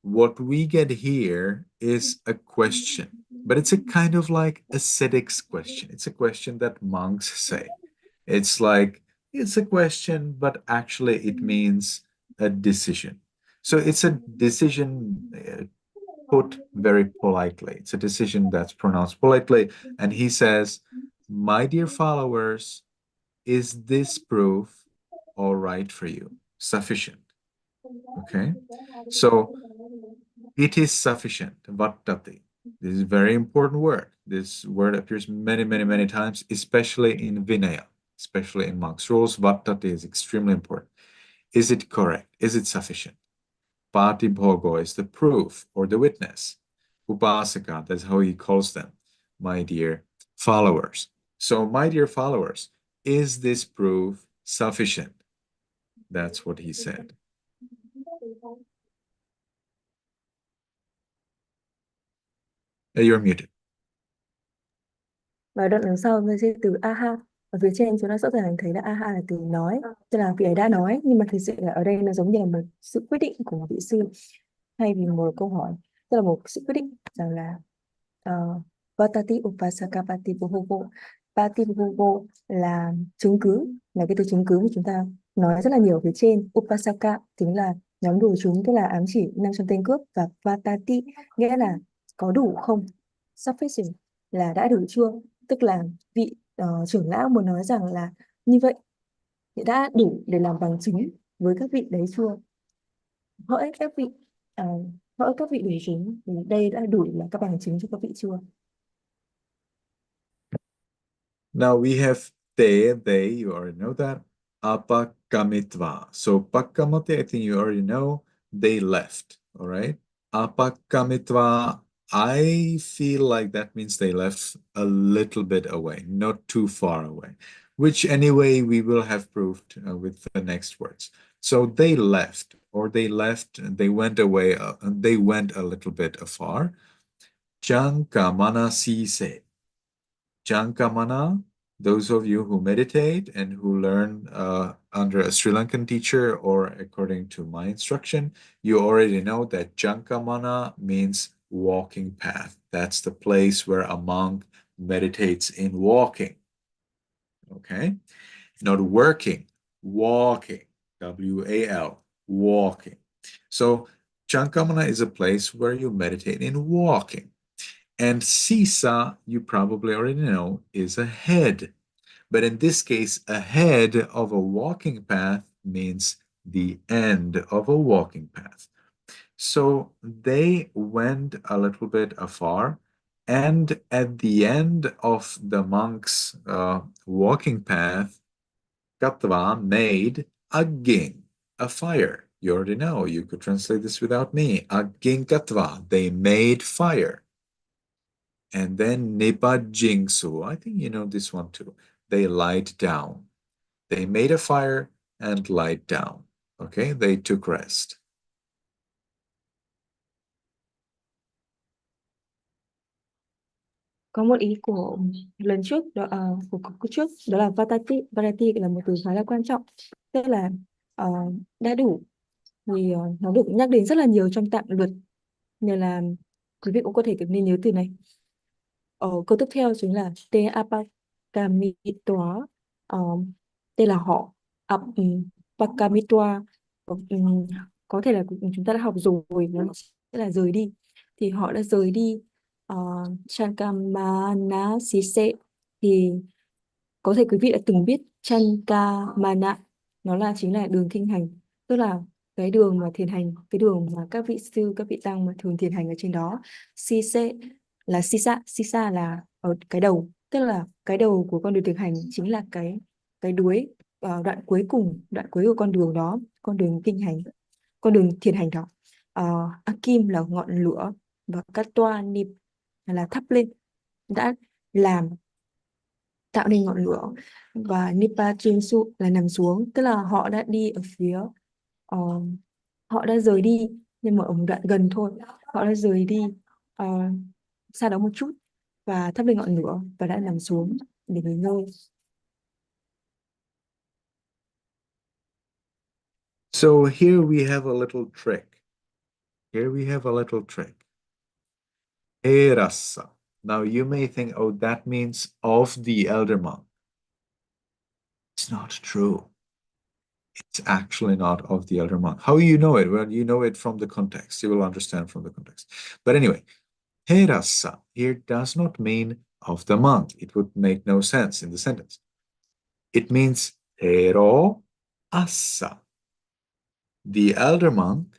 what we get here is a question, but it's a kind of like ascetics question. It's a question that monks say. It's like, it's a question, but actually it means a decision. So it's a decision put very politely. It's a decision that's pronounced politely. And he says, my dear followers, is this proof all right for you? Sufficient. Okay? So it is sufficient. Vattati. This is a very important word. This word appears many, many, many times, especially in Vinaya, especially in monks' rules. Vattati is extremely important. Is it correct? Is it sufficient? Patibhogo is the proof or the witness. Upasaka, that's how he calls them, my dear followers. So, my dear followers, is this proof sufficient? That's what he said. You're muted. Và đoạn đằng sau mới sẽ từ aha. Ở phía trên chúng ta rõ ràng thấy là aha là từ nói, tức là vị ấy đã nói, nhưng mà thực sự là ở đây nó giống như là một sự quyết định của một vị sư thay vì một câu hỏi, tức là một sự quyết định rằng là Vatati Upasaka Patipuhovo. Patipuhovo là chứng cứ, là cái từ chứng cứ mà chúng ta nói rất là nhiều phía trên. Upasaka chính là nhóm đồ chúng, tức là ám chỉ 500 tên cướp, và Vatati nghĩa là có đủ không, sufficient là đã đủ chưa, tức là vị trưởng lão muốn nói rằng là như vậy thì đã đủ để làm bằng chứng với các vị đấy chưa. Hỡi các vị hỡi các vị đối chứng thì đây đã đủ là các bằng chứng cho các vị chưa. Now we have they, you already know that. Apakamitva. So pakamate, I think you already know, they left, all right? Apakamitva, I feel like that means they left a little bit away, not too far away, which anyway we will have proved with the next words. So they left, or they went away, they went a little bit afar. Jankamana sise. Jankamana, those of you who meditate and who learn under a Sri Lankan teacher or according to my instruction, you already know that Jankamana means walking path. That's the place where a monk meditates in walking. Okay? Not working, walking. W-A-L, walking. So Jankamana is a place where you meditate in walking. And sisa, you probably already know, is a head. But in this case, a head of a walking path means the end of a walking path. So they went a little bit afar, And at the end of the monk's walking path, Katva made a ging, a fire. You already know, you could translate this without me. A ging Katva, they made fire. And then Nipa Jingsu, I think you know this one too. They lied down. They made a fire and lied down. Okay, they took rest. Có một ý của lần trước đó, của trước đó là Vatati. Vatati là một từ khá là quan trọng, tức là đã đủ, thì nó được nhắc đến rất là nhiều trong tạng luật, nên là quý vị cũng có thể nên nhớ từ này. Câu tiếp theo chính là te apakamitoa. Đây là họ. Apakamitoa có thể là chúng ta đã học rồi, nó sẽ là rời đi. Thì họ đã rời đi. Chankamana Sise, thì có thể quý vị đã từng biết Chankamana, nó chính là đường kinh hành, tức là cái đường mà thiền hành, cái đường mà các vị sư, các vị tăng mà thường thiền hành ở trên đó. Sise là sisa là ở cái đầu, tức là cái đầu của con đường thiền hành chính là cái đuối, đoạn cuối cùng, đoạn cuối của con đường đó, con đường kinh hành, con đường thiền hành đó. Akim là ngọn lửa, và Katwa Nip là thắp lên, đã làm, tạo nên ngọn lửa, và Nipa Jinsu là nằm xuống, tức là họ đã đi ở phía, họ đã rời đi, nhưng mà ở một đoạn gần thôi. Họ đã rời đi xa đó một chút và thắp lên ngọn lửa và đã nằm xuống để nghỉ ngơi. So here we have a little trick. Here we have a little trick. Erasa. Now you may think, oh, that means of the elder monk. It's not true. It's actually not of the elder monk. How you know it? Well, you know it from the context. You will understand from the context. But anyway, Terasa here does not mean of the monk. It would make no sense in the sentence. It means Tero Assa. The elder monk,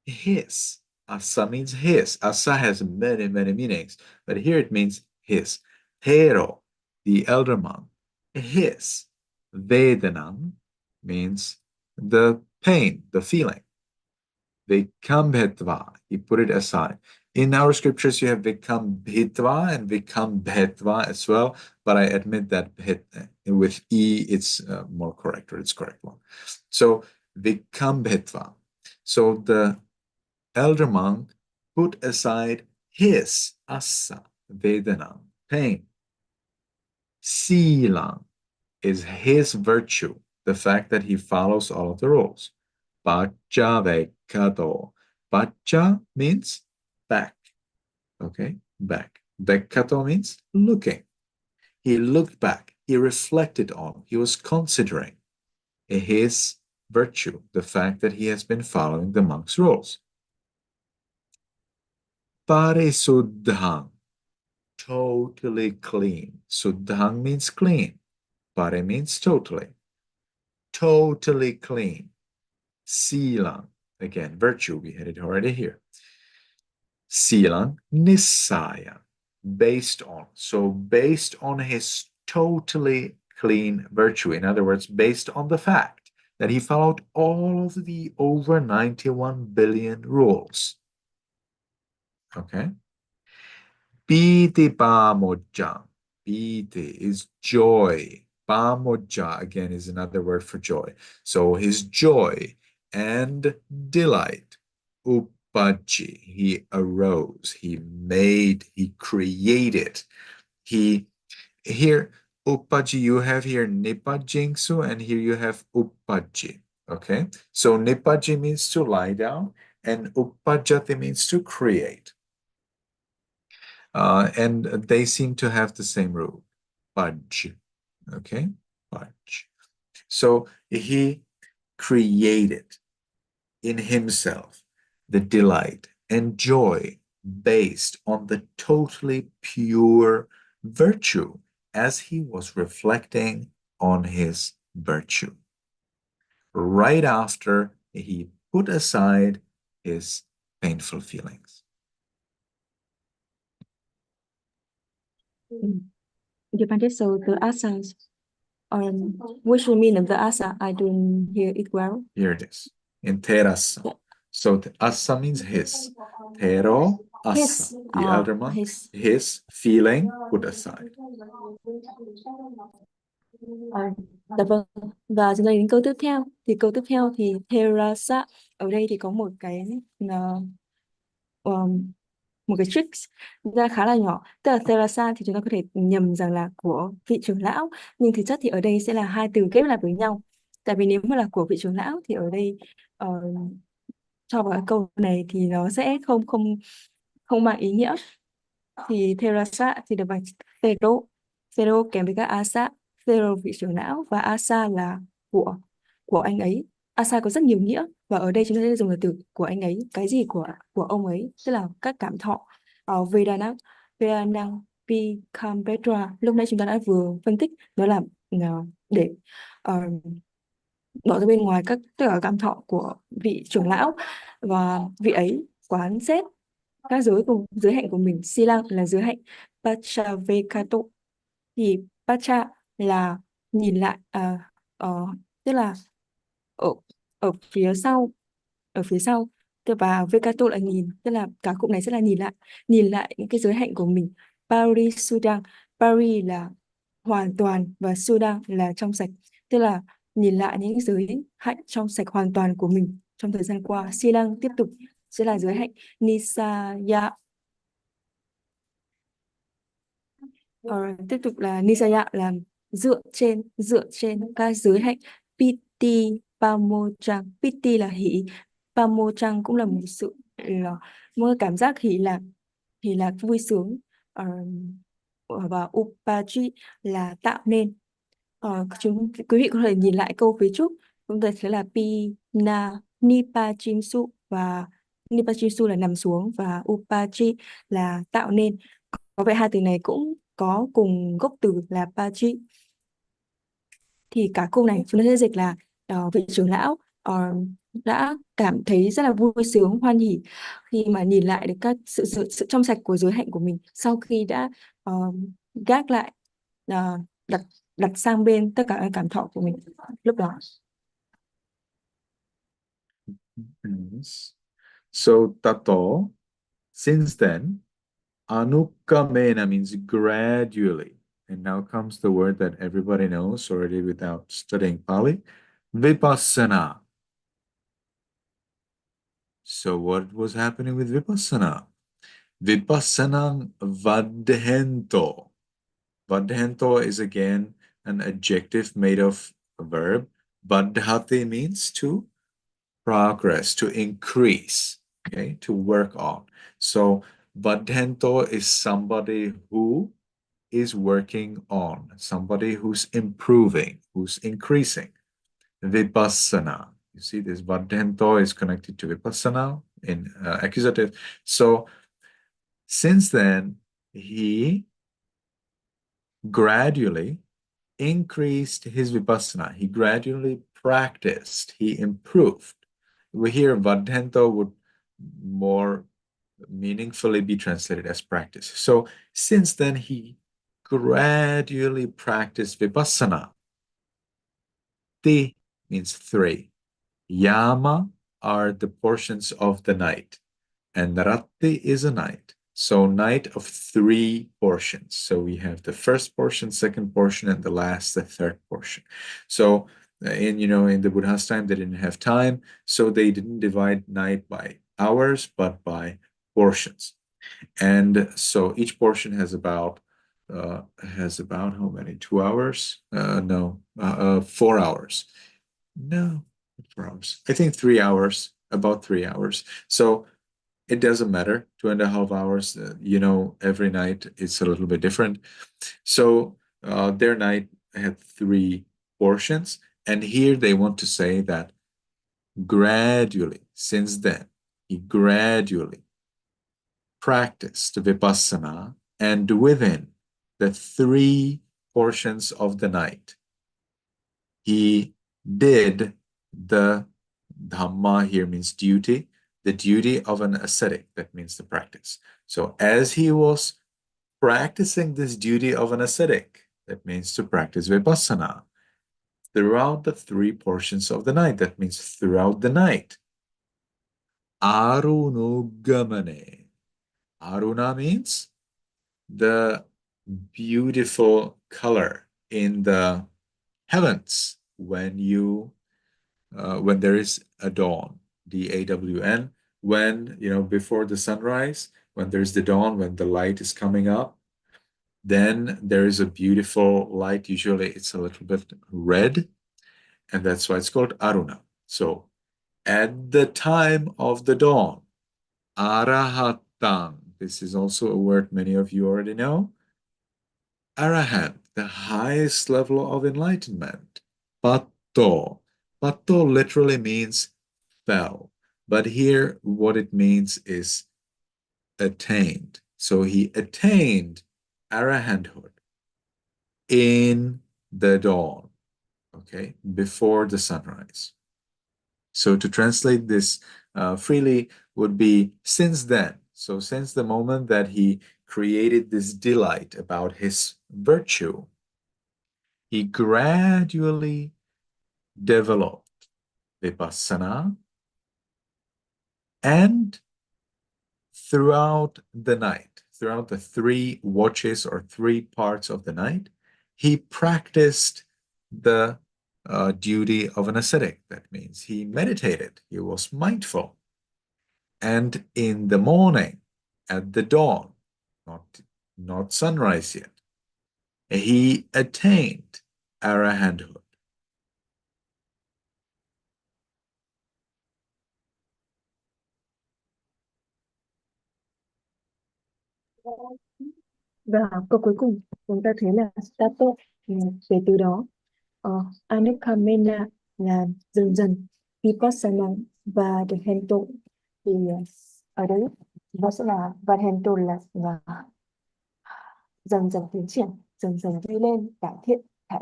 his. Assa means his. Assa has many, many meanings, but here it means his. Tero, the elder monk, his. Vedanam means the pain, the feeling. Vikambhetva, he put it aside. In our scriptures, you have Vikambhitva and Vikambhetva as well, but I admit that with E, it's more correct, or it's correct one. So Vikambhetva. So the elder monk put aside his asa, vedana, pain. Sila is his virtue, the fact that he follows all of the rules. Pacha vekkato. Pacha means back. Okay, back. Vekkato means looking. He looked back. He reflected on. He was considering his virtue, the fact that he has been following the monk's rules. Parisuddhang, totally clean. Suddhang means clean. Pare means totally. Totally clean. Silang, again, virtue, we had it already here. Silang, Nisaya, based on. So based on his totally clean virtue, in other words, based on the fact that he followed all of the over 91 billion rules. Okay? Piti pamoja. Piti is joy. Pamoja, again, is another word for joy. So his joy and delight. Upaji, he arose, he made, he created. Here, upaji, you have here nipajingsu, and here you have upaji. Okay, so nipaji means to lie down, and upajati means to create. And they seem to have the same root, paj. Okay, paj. So he created in himself the delight and joy based on the totally pure virtue as he was reflecting on his virtue. Right after he put aside his painful feelings. Depended, so the asas, which you mean of the asa? I don't hear it well. Here it is. In terasa. So the asa means his. Tero, asa. The elder monk, his feeling put aside. Dạ vâng. Và chúng ta đến câu tiếp theo. Thì câu tiếp theo thì terasa. Ở đây thì có một cái một cái trick ra khá là nhỏ. Tức là terasa thì chúng ta có thể nhầm rằng là của vị trưởng lão, nhưng thực chất thì ở đây sẽ là hai từ ghép lại với nhau. Tại vì nếu mà là của vị trưởng lão thì ở đây cho vào cái câu này thì nó sẽ không mang ý nghĩa. Thì terasa thì được bằng Phêrô. Phêrô kèm với các asa. Phêrô vị trưởng lão và asa là của anh ấy. Asa có rất nhiều nghĩa và ở đây chúng ta sẽ dùng là từ của anh ấy, cái gì của ông ấy, tức là các cảm thọ. Vedana, Vedanang, Vikampetra. Lúc nãy chúng ta đã vừa phân tích, đó là để bỏ ra bên ngoài tất cả cảm thọ của vị trưởng lão, và vị ấy quán xét các giới hạnh của mình. Silang là giới hạnh. Pachavekato thì pacha là nhìn lại, tức là ở ở phía sau, và vekato là nhìn, tức là cả cụm này sẽ là nhìn lại những cái giới hạnh của mình. Pari sudang, pari là hoàn toàn và sudang là trong sạch, tức là nhìn lại những giới hạnh trong sạch hoàn toàn của mình trong thời gian qua. Silang tiếp tục sẽ là giới hạnh nisaya. Tiếp tục là nisaya là dựa trên các giới hạnh. Piti pamochang, piti là hỷ, pamochang cũng là một cái cảm giác hỷ lạc vui sướng. Và upaji là tạo nên. Quý vị có thể nhìn lại câu phía trước, chúng ta thấy là nipa chimsu, và nipa chimsu là nằm xuống và upaji là tạo nên. Có vẻ hai từ này cũng có cùng gốc từ là paji. Thì cả câu này chúng ta sẽ dịch là vị trưởng lão đã cảm thấy rất là vui sướng, hoan hỉ khi mà nhìn lại được các sự trong sạch của giới hạnh của mình sau khi đã gác lại, đặt sang bên tất cả các cảm thọ của mình lúc đó. So tato, since then, anukamena means gradually. And now comes the word that everybody knows already without studying Pali, vipassana. So what was happening with vipassana? Vipassana vadhento. Vadhento is again an adjective made of a verb. Vadhati means to progress, to increase, okay, to work on. So vadhento is somebody who is working on, somebody who's improving, who's increasing. Vipassana. You see, this vadhento is connected to vipassana in accusative. So since then, he gradually increased his vipassana. He gradually practiced. He improved. We hear vadhento would more meaningfully be translated as practice. So since then, he gradually practiced vipassana. Ti means three. Yama are the portions of the night, and Ratti is a night. So night of three portions. So we have the first portion, second portion, and the last, the third portion. So in the Buddha's time, they didn't have time, so they didn't divide night by hours, but by portions. And so each portion has about how many? 2 hours? No, 4 hours. No, 4 hours. I think 3 hours, about 3 hours. So it doesn't matter, 2.5 hours, every night it's a little bit different. So their night had 3 portions. And here they want to say that gradually, since then, he gradually practiced vipassana, and within the 3 portions of the night, he did the Dhamma, here means duty, the duty of an ascetic, that means the practice. So as he was practicing this duty of an ascetic, that means to practice vipassana, throughout the 3 portions of the night, that means throughout the night. Arunugamane. Aruna means the beautiful color in the heavens when there is a dawn, DAWN, when, before the sunrise, when there's the dawn, when the light is coming up, then there is a beautiful light. Usually it's a little bit red, and that's why it's called Aruna. So at the time of the dawn, Arahatang, this is also a word many of you already know. Arahant, the highest level of enlightenment. Patto. Patto literally means fell. But here what it means is attained. So he attained arahanthood in the dawn, okay, before the sunrise. So to translate this freely would be since then. So since the moment that he created this delight about his virtue, he gradually developed vipassana, and throughout the night, throughout the 3 watches or 3 parts of the night, he practiced the duty of an ascetic. That means he meditated, he was mindful. And in the morning, at the dawn, not sunrise yet, he attained arahanthood. Và câu cuối cùng chúng ta thấy là stato về từ đó, anukamena là dần dần, vipassana và dhento thì ở đấy nó sẽ là dhento là dần dần tiến triển, dần dần đi lên, cải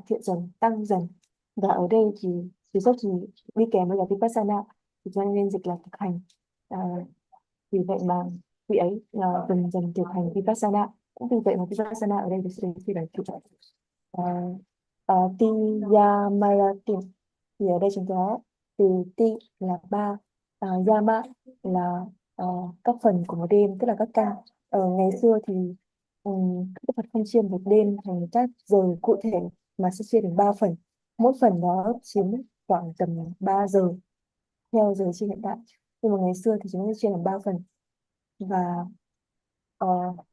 thiện dần, tăng dần. Và ở đây thì rất thì đi kèm với là vipassana, thì cho nên dịch là thực hành. Vì vậy mà vị ấy dần dần thực hành vipassana. Cũng vì vậy mà vipassana ở đây được sử dụng khi là chủ trọng. Tiyamaratin thì ở đây chúng ta từ ti là 3, yama là các phần của một đêm, tức là các ca. Ngày xưa thì Đức Phật không chia một đêm thành các giờ cụ thể mà sẽ chia thành 3 phần. Mỗi phần đó chiếm khoảng tầm 3 giờ theo giờ chia hiện tại. Nhưng mà ngày xưa thì chúng ta chia thành 3 phần. Và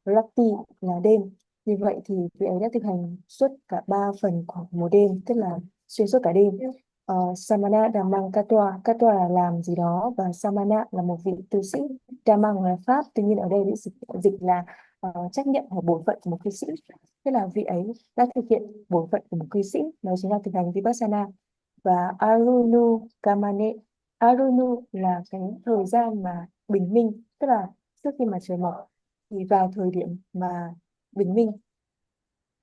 Rati là đêm. Như vậy thì vị ấy đã thực hành suốt cả 3 phần của một đêm, tức là xuyên suốt cả đêm. Samana Dhammang Katwa. Katwa là làm gì đó, và Samana là một vị tu sĩ. Dhammang là pháp, tuy nhiên ở đây bị dịch là trách nhiệm hoặc bổn phận của một cư sĩ. Tức là vị ấy đã thực hiện bổn phận của một cư sĩ, đó chính là thực hành vipassana. Và Arunu Kamane. Arunu là cái thời gian mà bình minh, tức là trước khi mà trời mọc. Thì vào thời điểm mà bình minh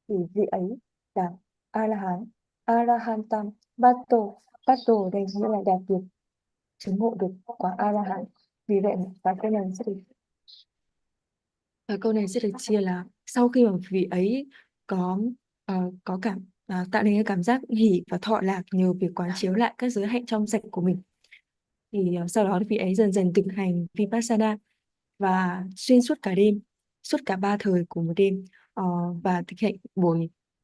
thì vị ấy đạt Arahantam Bhatto. Bhatto ở đây nghĩa là đạt được, chứng ngộ được quả Arahan. Vì vậy và câu này sẽ được chia là sau khi mà vị ấy có tạo nên cái cảm giác hỷ và thọ lạc nhờ việc quán chiếu lại các giới hạnh trong sạch của mình, thì sau đó vị ấy dần dần thực hành vipassana và xuyên suốt cả đêm, suốt cả 3 thời của một đêm, và thực hiện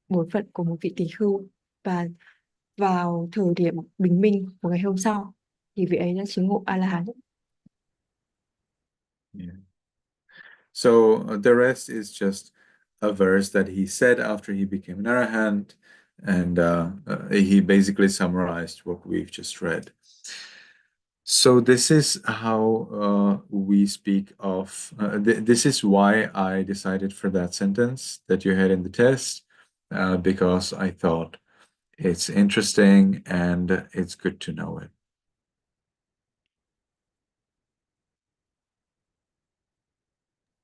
bổn phận của một vị tỳ khưu. Và vào thời điểm bình minh của ngày hôm sau thì vị ấy đã chứng ngộ A La Hán. Yeah. So the rest is just a verse that he said after he became an arahant, and he basically summarized what we've just read. So this is how we speak of, this is why I decided for that sentence that you had in the test, because I thought it's interesting and it's good to know it.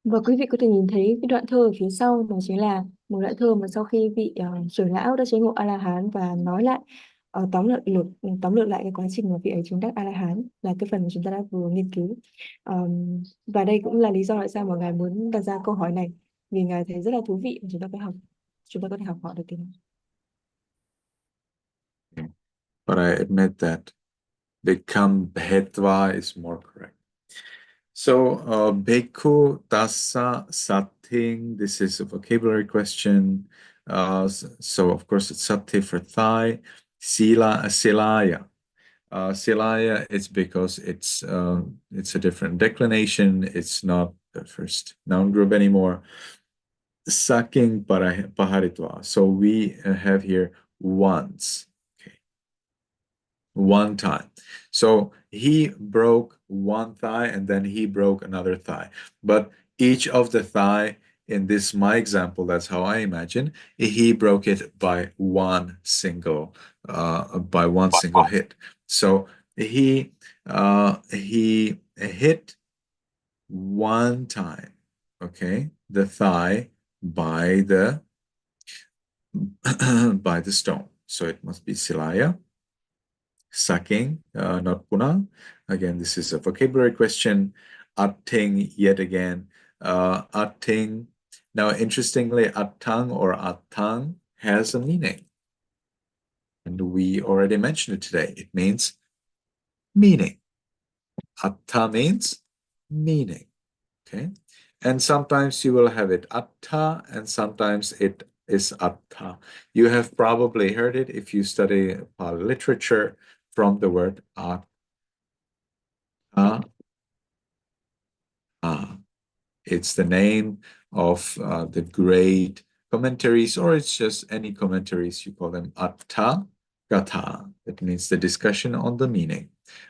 Và quý vị có thể nhìn thấy cái đoạn thơ ở phía sau, đó chính là một đoạn thơ mà sau khi vị trưởng lão đã chứng ngộ A La Hán và nói lại tóm lược lại cái quá trình mà vị ấy chứng đắc A La Hán, là cái phần mà chúng ta đã vừa nghiên cứu. Và đây cũng là lý do tại sao mà ngài muốn đặt ra câu hỏi này. vì Ngài thấy rất là thú vị và chúng ta có thể học hỏi được từ nó. But I admit that become Bhetva is more correct. So, Bhikkhu, Tassa, Sating, this is a vocabulary question. So, of course, it's Sati for thigh. Silaya. Silaya is because it's a different declination. It's not the first noun group anymore. Sucking paharitva. So we have here once. Okay. One time. So he broke one thigh and then he broke another thigh. But each of the thigh, in this my example, that's how I imagine, he broke it by one single hit. So he hit one time, okay, the thigh by the by the stone. So it must be silaya. Sucking, not puna. Again, this is a vocabulary question. Atting, yet again. Atting. Now, interestingly, attang or attang has a meaning. And we already mentioned it today. It means meaning. Atta means meaning. Okay. And sometimes you will have it atta, and sometimes it is atta. You have probably heard it if you study Pali literature from the word atta. It's the name of the great commentaries, or it's just any commentaries. You call them atta katha. That means the discussion on the meaning.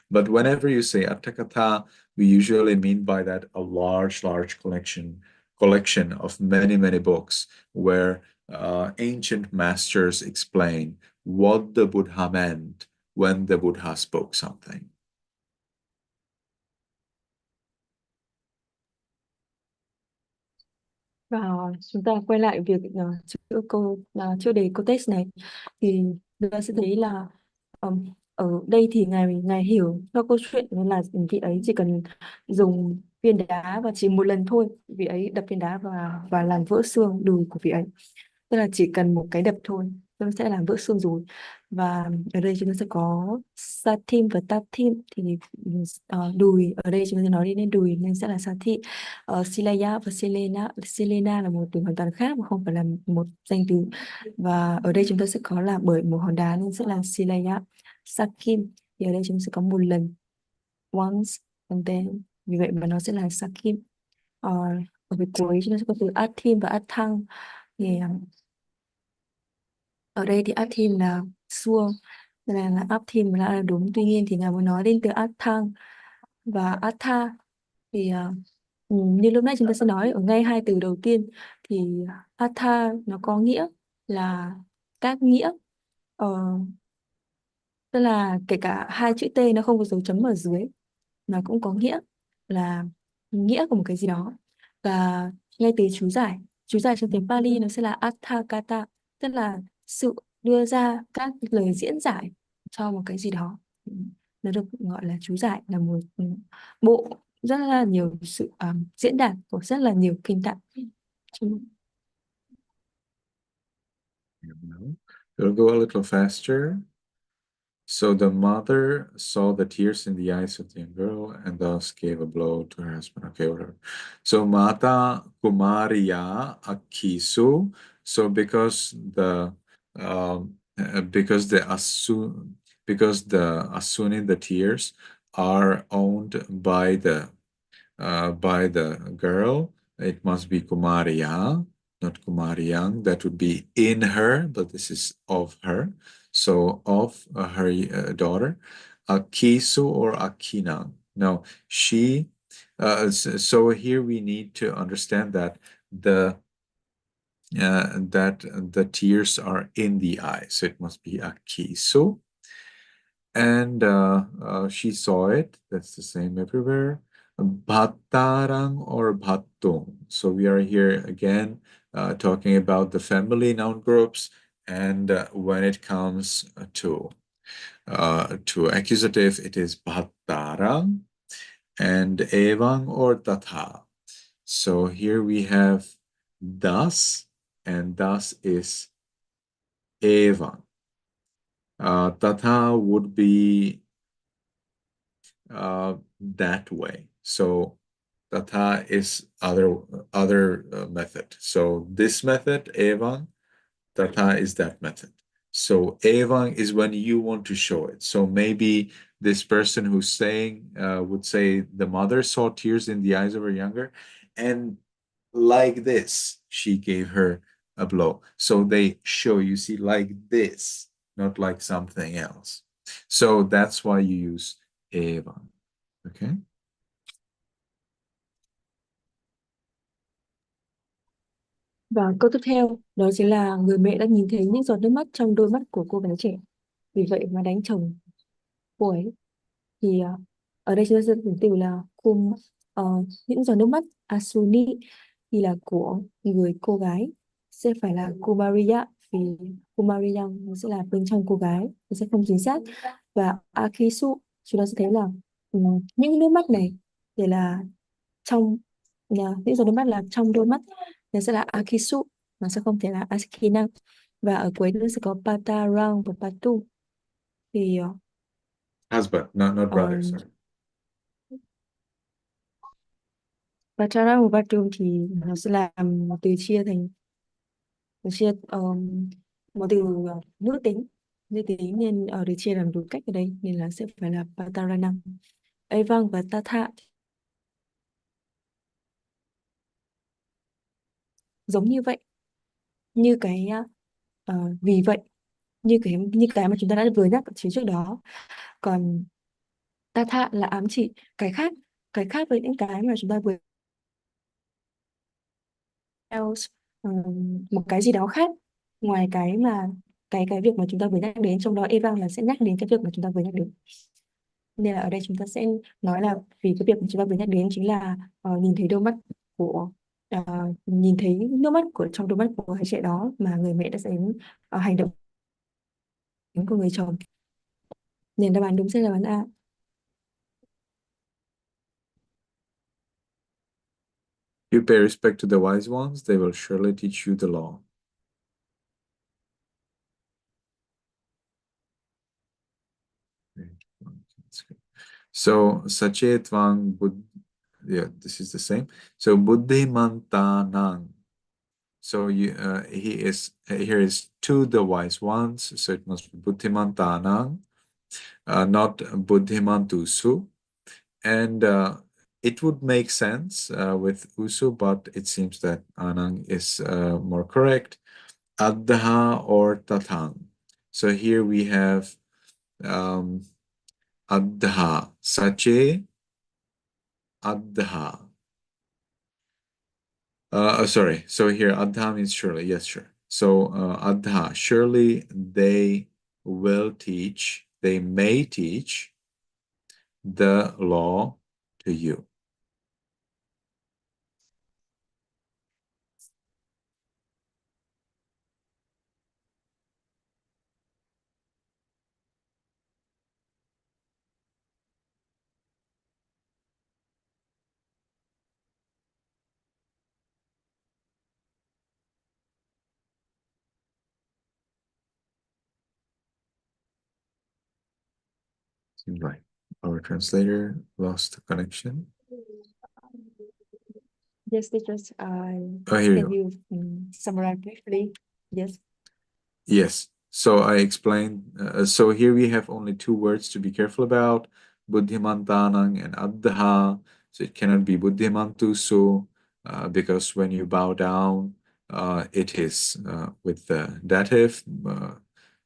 But whenever you say atta katha, we usually mean by that a large collection of many books where ancient masters explain what the Buddha meant when the Buddha spoke something. Và chúng ta quay lại việc chữa đề câu test này, thì chúng ta sẽ thấy là ở đây thì ngài hiểu cho câu chuyện là vị ấy chỉ cần dùng viên đá và chỉ một lần thôi, vị ấy đập viên đá và làm vỡ xương đùi của vị ấy, tức là chỉ cần một cái đập thôi nó sẽ làm vỡ xương rồi. Và ở đây chúng ta sẽ có satim và tatim, thì đùi ở đây chúng ta nói đến đùi nên sẽ là sati. Silaya và Selena là một từ hoàn toàn khác mà không phải là một danh từ. Và ở đây chúng ta sẽ có là bởi một hòn đá nên sẽ là Silaya. Sakim thì ở đây chúng ta sẽ có một lần, once, and then, vì vậy mà nó sẽ là Sakim. Ở phía cuối chúng ta sẽ có từ Athim và Athang, thì ở đây thì Athim là xua, là Athim là đúng. Tuy nhiên thì ngài muốn nói đến từ Athang và Atha, thì như lúc nãy chúng ta sẽ nói ở ngay hai từ đầu tiên, thì Atha nó có nghĩa là các nghĩa, tức là kể cả hai chữ T nó không có dấu chấm ở dưới, nó cũng có nghĩa là nghĩa của một cái gì đó. Và ngay từ chú giải trong tiếng Pali nó sẽ là Athakata, tức là sự đưa ra các lời diễn giải cho một cái gì đó. Nó được gọi là chú giải, là một bộ rất là nhiều sự diễn đạt của rất là nhiều kinh tạng. We'll go a little faster. So the mother saw the tears in the eyes of the young girl and thus gave a blow to her husband. Okay, whatever. So Mata Kumariya Akisu. So because the Asuni, the tears, are owned by the girl, it must be Kumariya, not Kumariyang. That would be in her, but this is of her. So of her daughter, Akisu or Akinang. No, she. So here we need to understand that the tears are in the eye. So it must be Akisu. And she saw it. That's the same everywhere. Bhattarang or Bhattung. So we are here again talking about the family noun groups, and when it comes to accusative, it is Bhattarang and Evang or Tatha. So here we have thus, and thus is eva. Tatha would be that way. So tatha is other method. So this method, evam, tatha is that method. So evam is when you want to show it. So maybe this person who's saying would say the mother saw tears in the eyes of her younger, and like this, she gave her a blow. So they show, you see, like this, not like something else. So that's why you use evam. Okay. Và câu tiếp theo đó chính là người mẹ đã nhìn thấy những giọt nước mắt trong đôi mắt của cô gái trẻ, vì vậy mà đánh chồng cô ấy. Thì ở đây chúng ta sẽ dùng từ là những giọt nước mắt asuni thì là của người cô gái sẽ phải là kumariya, vì kumariya nó sẽ là bên trong cô gái, nó sẽ không chính xác. Và akisu chúng ta sẽ thấy là những nước mắt này để là trong những giọt nước mắt là trong đôi mắt, nó sẽ là akisu, nó sẽ không thể là askina. Và ở cuối nó sẽ có patarang và patu. Thì Husband, not brother, sorry. patarang và patu thì nó sẽ làm một từ chia thành một từ nữ tính nên được chia làm đúng cách ở đây, nên là sẽ phải là pataranam. Evang và tatha giống như vậy, như cái vì vậy, như cái mà chúng ta đã vừa nhắc ở phía trước đó. Còn tatha là ám chỉ cái khác với những cái mà chúng ta vừa else, một cái gì đó khác ngoài cái mà cái việc mà chúng ta vừa nhắc đến, trong đó evang là sẽ nhắc đến cái việc mà chúng ta vừa nhắc đến. Nên là ở đây chúng ta sẽ nói là vì cái việc mà chúng ta vừa nhắc đến chính là nhìn thấy đôi mắt của nhìn thấy nước mắt của trong đôi mắt của hai trẻ đó mà người mẹ đã dẫn đến hành động của người chồng. Nên đáp án đúng sẽ là đáp án A. You pay respect to the wise ones, they will surely teach you the law. So Sachetvang Bud, yeah, this is the same. So Buddhimantanang. So here is to the wise ones. So it must be Buddhimantanang, not Buddhimantusu. And it would make sense with usu, but it seems that anang is more correct. Adha or tatang. So here we have adha, sache, adha. Sorry, so here adha means surely, yes, sure. So adha, surely they will teach, they may teach the law to you. Seems like our translator lost the connection. Yes, teachers. Here Can you you summarize briefly? Yes. Yes. So I explained. So here we have only two words to be careful about: Buddhimantanang and Adha. So it cannot be Buddhimantusu because when you bow down, it is with the dative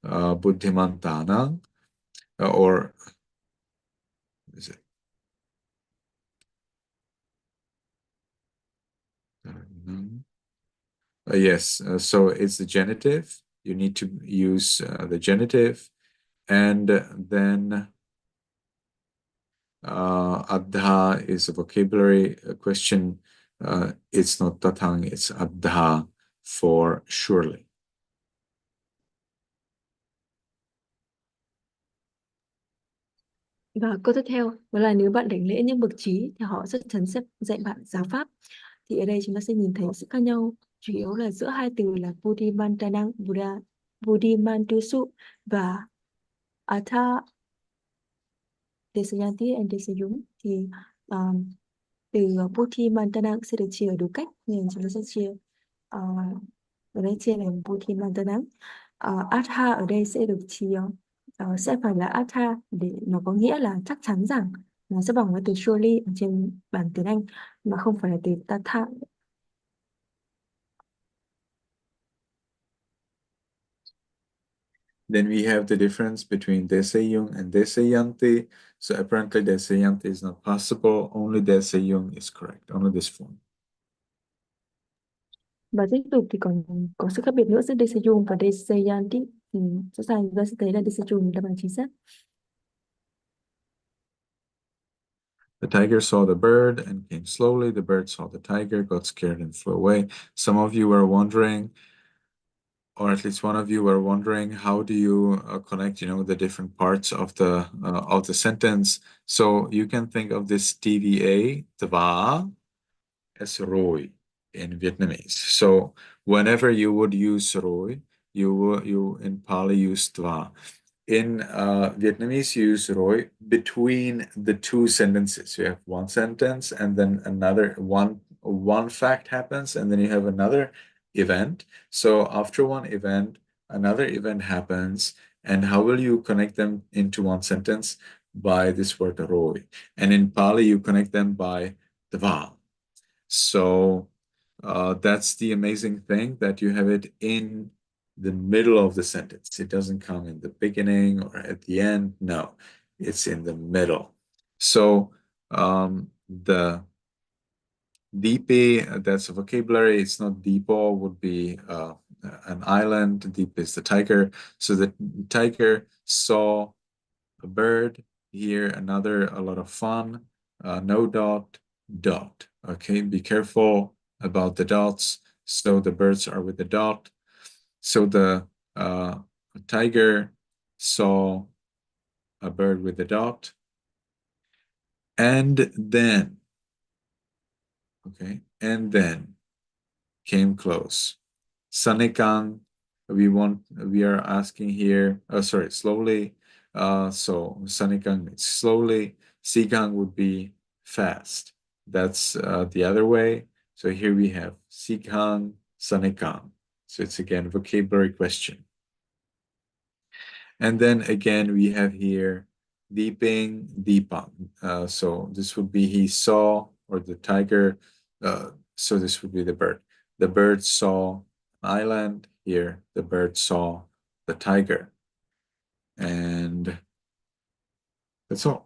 Buddhimantanang, or is it? Yes. So it's the genitive. You need to use the genitive, and then Adha is a vocabulary question. It's not tatang, it's adha for surely. Và câu tiếp theo đó là nếu bạn đảnh lễ những bậc trí thì họ chắc chắn sẽ dạy bạn giáo pháp. Thì ở đây chúng ta sẽ nhìn thấy sự khác nhau chủ yếu là giữa hai từ là Buddhimantanang, Buddhimantusu và Atha Desayanti and Desayum. Thì từ Buddhimantanang sẽ được chia ở đủ cách, nên chúng ta sẽ chia ở đây chia làm Buddhimantanang. Atha ở đây sẽ được chia sẽ phải là Atha để nó có nghĩa là chắc chắn rằng, nó sẽ bằng với từ surely ở trên bản tiếng Anh mà không phải là từ Tatha. Then we have the difference between Desayung and Desayanti. So apparently Desayanti is not possible, only Desayung is correct, only this form. Và tiếp tục thì còn có sự khác biệt nữa giữa Desayung và Desayanti. Rõ ràng chúng ta sẽ thấy là Desayung là bằng chính xác. The tiger saw the bird and came slowly. The bird saw the tiger, got scared and flew away. Some of you were wondering, or at least one of you were wondering, how do you connect, the different parts of the sentence? So you can think of this TVA, tva, as roi in Vietnamese. So whenever you would use roi, you in Pali use tva. In Vietnamese, you use roi between the two sentences. You have one sentence and then another one fact happens, and then you have another event. So after one event, another event happens, and how will you connect them into one sentence? By this word roi. And in Pali, you connect them by tva. So that's the amazing thing, that you have it in the middle of the sentence. It doesn't come in the beginning or at the end. No, it's in the middle. So the Deepe, that's a vocabulary. It's not Deepo, would be an island. Deep is the tiger. So the tiger saw a bird. Here, a lot of fun. No dot, dot. Okay, be careful about the dots. So the birds are with the dot. So the tiger saw a bird with a dot. And then, came close. Sanikang, we are asking here, slowly. So Sanikang means slowly. Sikang would be fast. That's the other way. So here we have Sikang, Sanikang. So it's again vocabulary question. And then again we have here Deeping, Deepang. So this would be he saw, or the tiger. So this would be the bird. The bird saw an island. Here the bird saw the tiger. And that's all.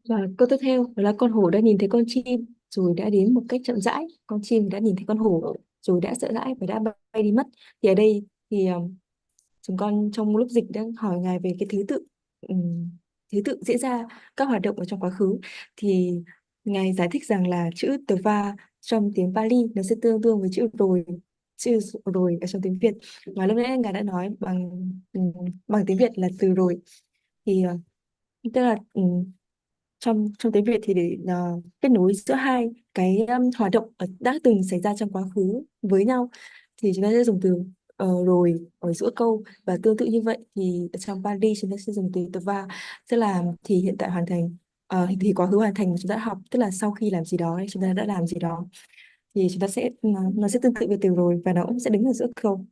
Và câu tiếp theo đó là con hổ đã nhìn thấy con chim rồi đã đến một cách chậm rãi. Con chim đã nhìn thấy con hổ rồi đã sợ hãi và đã bay đi mất. Thì ở đây thì chúng con trong lúc dịch đang hỏi ngài về cái thứ tự diễn ra các hoạt động ở trong quá khứ. Thì ngài giải thích rằng là chữ tva trong tiếng Pali nó sẽ tương đương với chữ rồi ở trong tiếng Việt. Và lúc nãy ngài đã nói bằng tiếng Việt là từ rồi. Thì tức là trong tiếng Việt thì để kết nối giữa hai cái hoạt động đã từng xảy ra trong quá khứ với nhau thì chúng ta sẽ dùng từ rồi ở giữa câu, và tương tự như vậy thì ở trong Pali chúng ta sẽ dùng từ tava, tức là thì hiện tại hoàn thành, thì quá khứ hoàn thành mà chúng ta đã học, tức là sau khi làm gì đó chúng ta đã làm gì đó, thì chúng ta sẽ nó sẽ tương tự với từ rồi và nó cũng sẽ đứng ở giữa câu.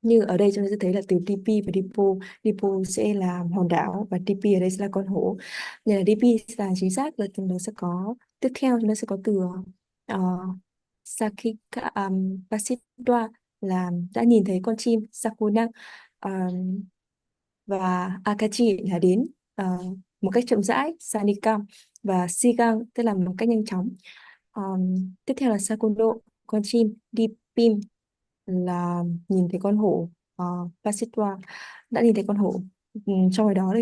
Như ở đây chúng ta sẽ thấy là từ DP và Dipo. Dipo sẽ là hòn đảo và DP ở đây sẽ là con hổ. Nên là DP là chính xác là chúng ta sẽ có, tiếp theo chúng ta sẽ có từ Sakika Pasitwa là đã nhìn thấy con chim, Sakuna, và Akachi là đến một cách chậm rãi, Sanikam, và Sigang tức là một cách nhanh chóng. Tiếp theo là Sakundo, con chim, Dipim là nhìn thấy con hổ, Pasitwa đã nhìn thấy con hổ. Trong cái đó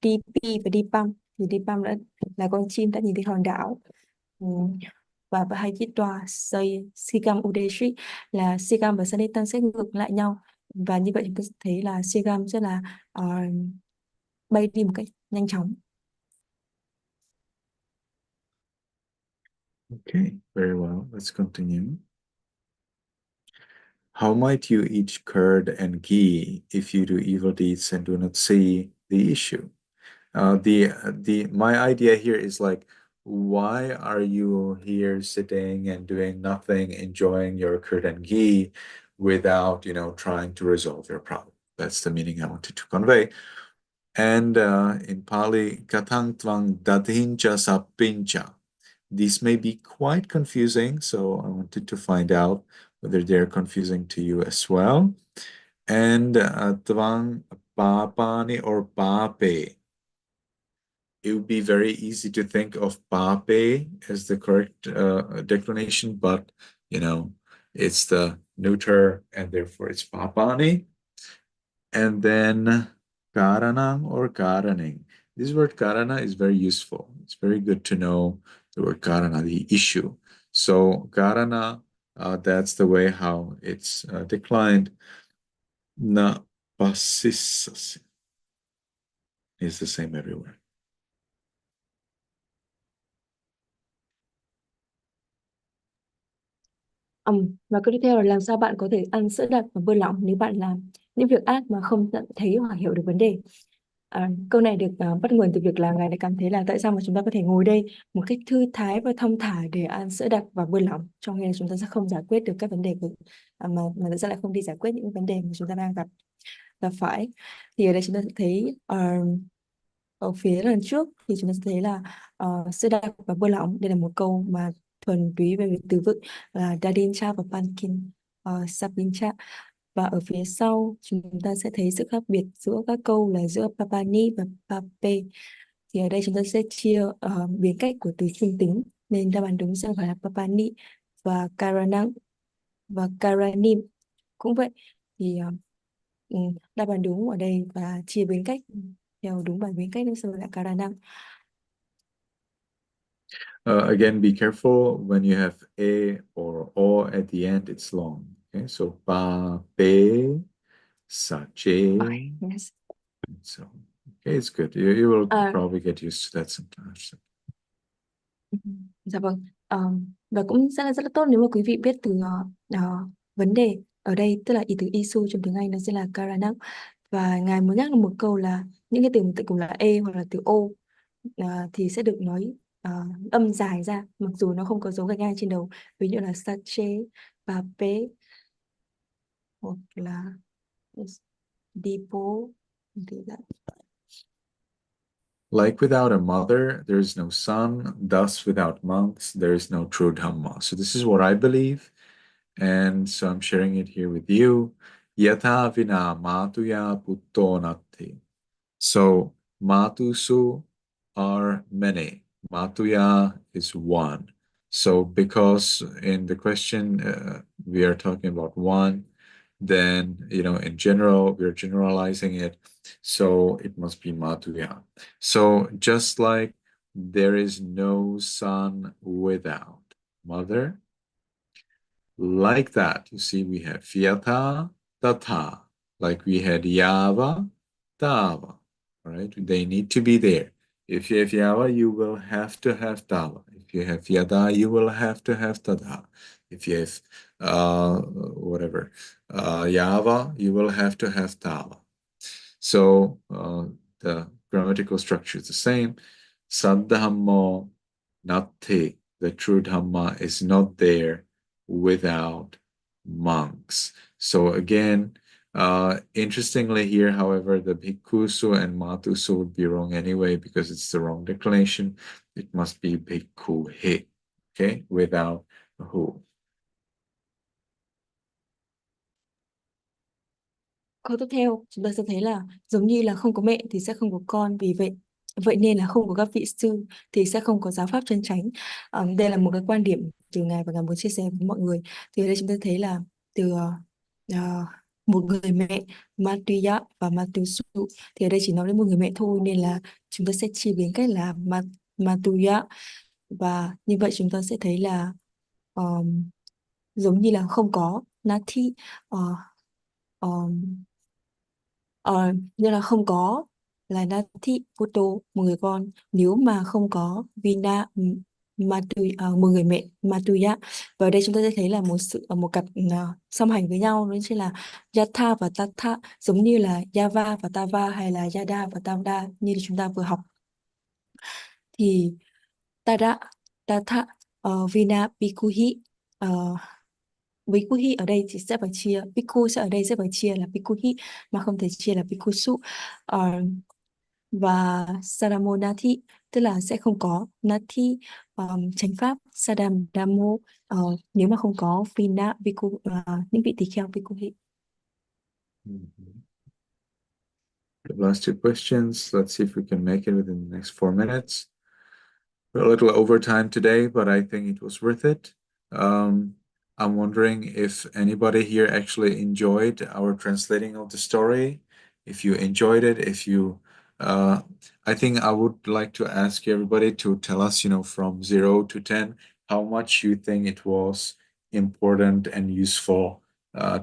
thì DP và Dipam, thì Dipam đã là con chim đã nhìn thấy hòn đảo. Và Bahayitwa xây Sigam Udeshi là Sigam và Sanitan sẽ ngược lại nhau, và như vậy chúng ta sẽ thấy là Sigam sẽ là bay đi một cách nhanh chóng. Okay, very well. Let's continue. How might you eat curd and ghee if you do evil deeds and do not see the issue? My idea here is like, why are you here sitting and doing nothing, enjoying your curd and ghee without, trying to resolve your problem? That's the meaning I wanted to convey. And in Pali, katang tvang dadhincha sapincha. These may be quite confusing, so I wanted to find out whether they're confusing to you as well. And tvang papani or pape. It would be very easy to think of pape as the correct declination, but it's the neuter and therefore it's papani. And then karanang or karaning. This word karana is very useful. It's very good to know the word karana, the issue. So karana, that's the way how it's declined. Na pasisasi is the same everywhere. Và câu tiếp theo là làm sao bạn có thể ăn sữa đặc và buông lỏng nếu bạn làm những việc ác mà không nhận thấy hoặc hiểu được vấn đề. Câu này được bắt nguồn từ việc là Ngài đã cảm thấy là tại sao mà chúng ta có thể ngồi đây một cách thư thái và thong thả để ăn sữa đặc và buông lỏng, trong khi là chúng ta sẽ không giải quyết được các vấn đề mà tại sao lại không đi giải quyết những vấn đề mà chúng ta đang gặp phải. Thì ở đây chúng ta sẽ thấy ở phía lần trước thì chúng ta sẽ thấy là sữa đặc và buông lỏng, đây là một câu mà thuần túy về từ vựng là Dadincha và Pankin Sapincha. Và ở phía sau chúng ta sẽ thấy sự khác biệt giữa các câu là giữa Papani và Pape. Thì ở đây chúng ta sẽ chia biến cách của từ trung tính, nên đáp án đúng sẽ phải là Papani và Karanang và Karanim. Cũng vậy, thì đáp án đúng ở đây và chia biến cách theo đúng bài biến cách nó sẽ là Karanang. Again, be careful when you have a or o at the end, it's long. Okay, so pa, pe, sa, che. Okay, yes. So, okay, it's good. You will probably get used to that sometimes. Dạ vâng. Và cũng rất là tốt nếu mà quý vị biết từ vấn đề ở đây, tức là ý từ issue trong tiếng Anh nó sẽ là Karanam. Và Ngài muốn nhắc là một câu là những cái từ tự cùng là e hoặc là từ o thì sẽ được nói âm dài ra mặc dù nó không có dấu gạch ngang trên đầu, ví dụ là sache, pape hoặc là dipo. Like without a mother, there is no son. Thus, without monks, there is no true Dhamma. So this is what I believe. And so I'm sharing it here with you. Yatha vina matuya putto natti. So matusu are many. Matuya is one. So because in the question we are talking about one, then in general we're generalizing it. So it must be matuya. So just like there is no son without mother, like that, you see, we have yata, tata, like we had yava, tava, right? They need to be there. If you have yava, you will have to have tava. If you have yada, you will have to have tada. If you have yava, you will have to have tava. So the grammatical structure is the same. Saddhammo natti, the true Dhamma is not there without monks. So again, interestingly here, however, the bhikkhusu and matusu would be wrong anyway because it's the wrong declination. It must be bhikkhuhe, okay, without who. Câu tiếp theo chúng ta sẽ thấy là giống như là không có mẹ thì sẽ không có con, vì vậy nên là không có các vị sư thì sẽ không có giáo pháp chân chánh. Đây là một cái quan điểm từ Ngài và Ngài muốn chia sẻ với mọi người. Thì ở đây chúng ta thấy là từ một người mẹ Matuya và Matusu, thì ở đây chỉ nói đến một người mẹ thôi, nên là chúng ta sẽ chia biến cách là Matuya. Và như vậy chúng ta sẽ thấy là giống như là không có Nati, như là không có là Nati Puto, một người con, nếu mà không có Vina một người mẹ Matuya. Và ở đây chúng ta sẽ thấy là một cặp song hành với nhau, đó chính là Yatha và Tatha, giống như là Yava và Tava hay là Yada và Tavda như chúng ta vừa học. Thì Tada, Tatha, Vina, Bikuhi, Bikuhi ở đây thì sẽ phải chia, Bhikkhu sẽ ở đây sẽ phải chia là Bikuhi mà không thể chia là Bhikkhusu. Ờ, và Sadamonati tức là sẽ không có Nati, chánh pháp Sadamdamo, nếu mà không có Vina Bhikkhu, những vị tỳ kheo Bhikkhuhi. Mhm. The last two questions. Let's see if we can make it within the next 4 minutes. We're a little over time today, but I think it was worth it. I'm wondering if anybody here actually enjoyed our translating of the story. If you enjoyed it, I think I would like to ask everybody to tell us, from 0 to 10, how much you think it was important and useful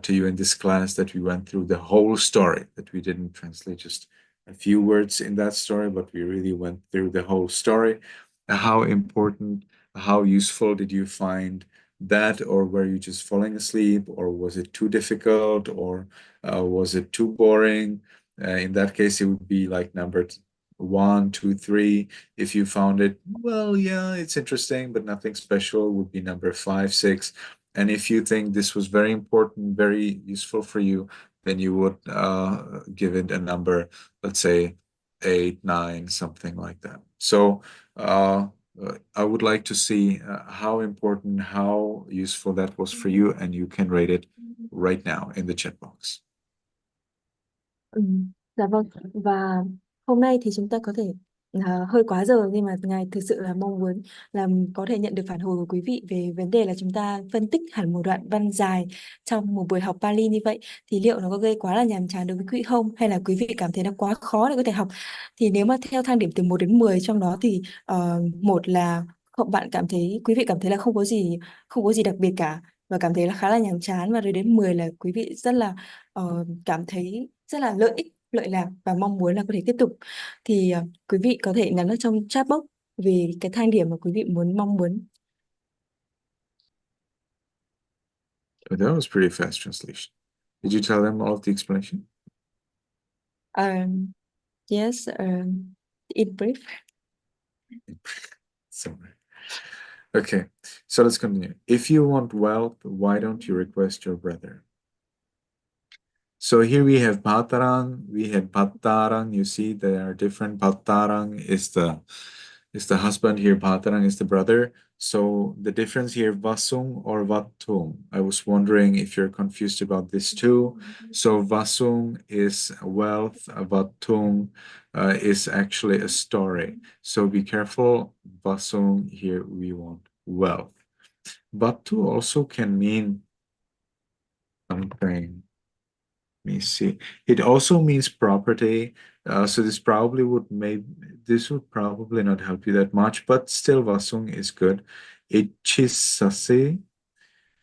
to you in this class, that we went through the whole story, that we didn't translate just a few words in that story, but we really went through the whole story. How important, how useful did you find that, or were you just falling asleep, or was it too difficult, or was it too boring? In that case, it would be like number 1, 2, 3. If you found it, well, yeah, it's interesting, but nothing special, would be number 5, 6. And if you think this was very important, very useful for you, then you would give it a number, let's say 8, 9, something like that. So I would like to see how important, how useful that was for you, and you can rate it right now in the chat box. Ừ, dạ vâng. Và hôm nay thì chúng ta có thể hơi quá giờ, nhưng mà ngài thực sự là mong muốn là có thể nhận được phản hồi của quý vị về vấn đề là chúng ta phân tích hẳn một đoạn văn dài trong một buổi học Pali như vậy thì liệu nó có gây quá là nhàm chán đối với quý vị không, hay là quý vị cảm thấy nó quá khó để có thể học. Thì nếu mà theo thang điểm từ 1 đến 10 trong đó thì một là quý vị cảm thấy là không có gì đặc biệt cả và cảm thấy là khá là nhàm chán, và rồi đến 10 là quý vị rất là cảm thấy rất là lợi lạc và mong muốn là có thể tiếp tục. Thì quý vị có thể nhắn ở trong chat box vì cái thang điểm mà quý vị mong muốn. Oh, that was pretty fast translation. Did you tell them all of the explanation? Yes, in brief. Sorry. Okay, so let's continue. If you want wealth, why don't you request your brother? So here we have Bhatarang, we had Bhattarang. You see there are different. Bhattarang is the husband here, Bhatarang is the brother. So the difference here, Vasung or Vatung. I was wondering if you're confused about this too. So Vasung is wealth, Vatung is actually a story. So be careful, Vasung here we want wealth. Vatu also can mean something. Let me see. It also means property. So this would probably not help you that much, but still Vasung is good. Ichisase,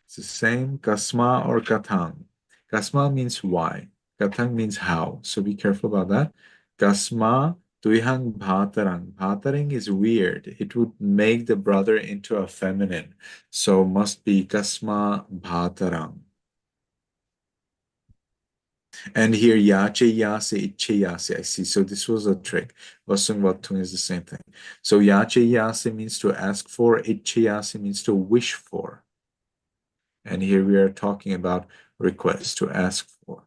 it's the same. Kasma or Katang. Kasma means why. Katang means how. So be careful about that. Kasma Tuihang Bhatarang. Bhatarang is weird. It would make the brother into a feminine. So must be Kasma Bhatarang. And here, yache yase, iche yase, I see. So this was a trick. Vasung vatung is the same thing. So yache yase means to ask for, iche yase means to wish for. And here we are talking about request, to ask for.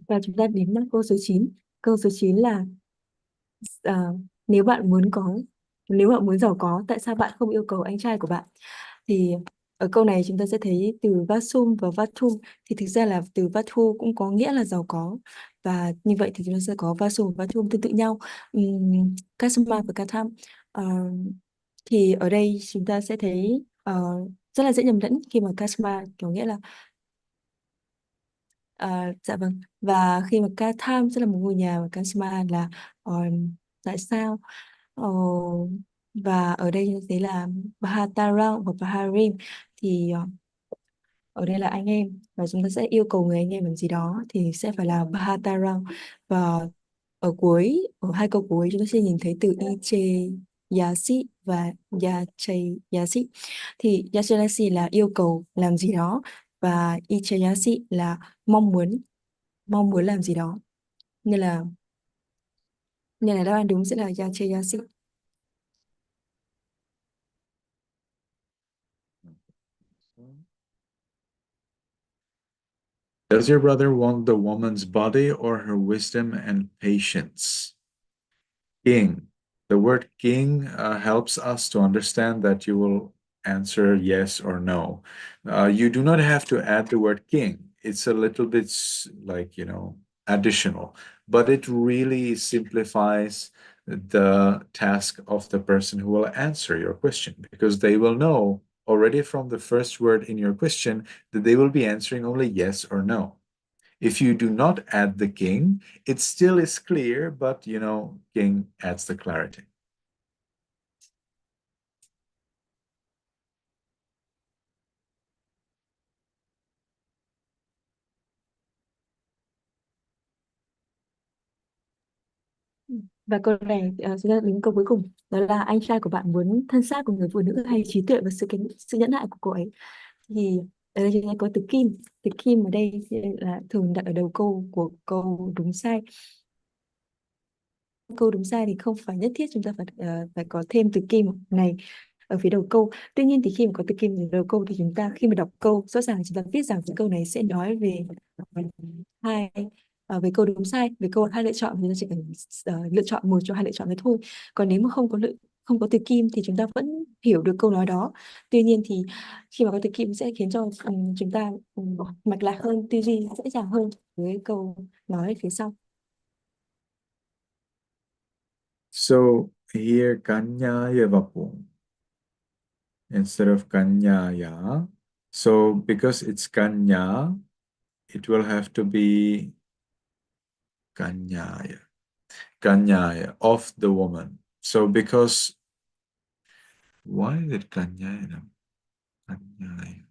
Và chúng ta đến câu số 9. Câu số 9 là nếu bạn muốn giàu có, tại sao bạn không yêu cầu anh trai của bạn? Thì ở câu này chúng ta sẽ thấy từ Vasum và Vatum, thì thực ra là từ Vatu cũng có nghĩa là giàu có, và như vậy thì chúng ta sẽ có Vasum và Vatum tương tự nhau. Kasma và Katham, thì ở đây chúng ta sẽ thấy rất là dễ nhầm lẫn khi mà Kasma có nghĩa là dạ vâng, và khi mà Katham sẽ là một ngôi nhà và Kasma là tại sao. Ờ, và ở đây thế là Bahatarang và Baharim thì ở đây là anh em, và chúng ta sẽ yêu cầu người anh em làm gì đó thì sẽ phải là Bhatarang. Và ở hai câu cuối chúng ta sẽ nhìn thấy từ Iche Yasi và Yache Yasi. Thì Yache Yasi là yêu cầu làm gì đó, và Iche Yasi là mong muốn làm gì đó. Nên là đáp án đúng sẽ là Yache Yasi. Does your brother want the woman's body or her wisdom and patience? King. The word king helps us to understand that you will answer yes or no. You do not have to add the word king. It's a little bit like, additional, but it really simplifies the task of the person who will answer your question, because they will know already from the first word in your question that they will be answering only yes or no. If you do not add the king, it still is clear, but king adds the clarity. Và câu này chúng ta đến câu cuối cùng, đó là anh trai của bạn muốn thân xác của người phụ nữ hay trí tuệ và sự nhẫn nại của cô ấy. Thì ở đây chúng ta có từ kim. Từ kim ở đây là thường đặt ở đầu câu của câu đúng sai. Câu đúng sai thì không phải nhất thiết chúng ta phải có thêm từ kim này ở phía đầu câu. Tuy nhiên thì khi mà có từ kim ở đầu câu thì chúng ta khi mà đọc câu, rõ ràng chúng ta biết rằng câu này sẽ nói về hai về câu đúng sai. Về câu hai lựa chọn thì chúng ta chỉ cần lựa chọn một trong hai lựa chọn đấy thôi. Còn nếu mà không có từ kim thì chúng ta vẫn hiểu được câu nói đó. Tuy nhiên thì khi mà có từ kim sẽ khiến cho chúng ta mạch lạc hơn, tư duy dễ dàng hơn với câu nói phía sau. So here kanyaya vapung instead of kanyaya. So because it's kanya, it will have to be kanyaya. Kanyaya, of the woman. So because, why is it kanyaya? Kanyaya.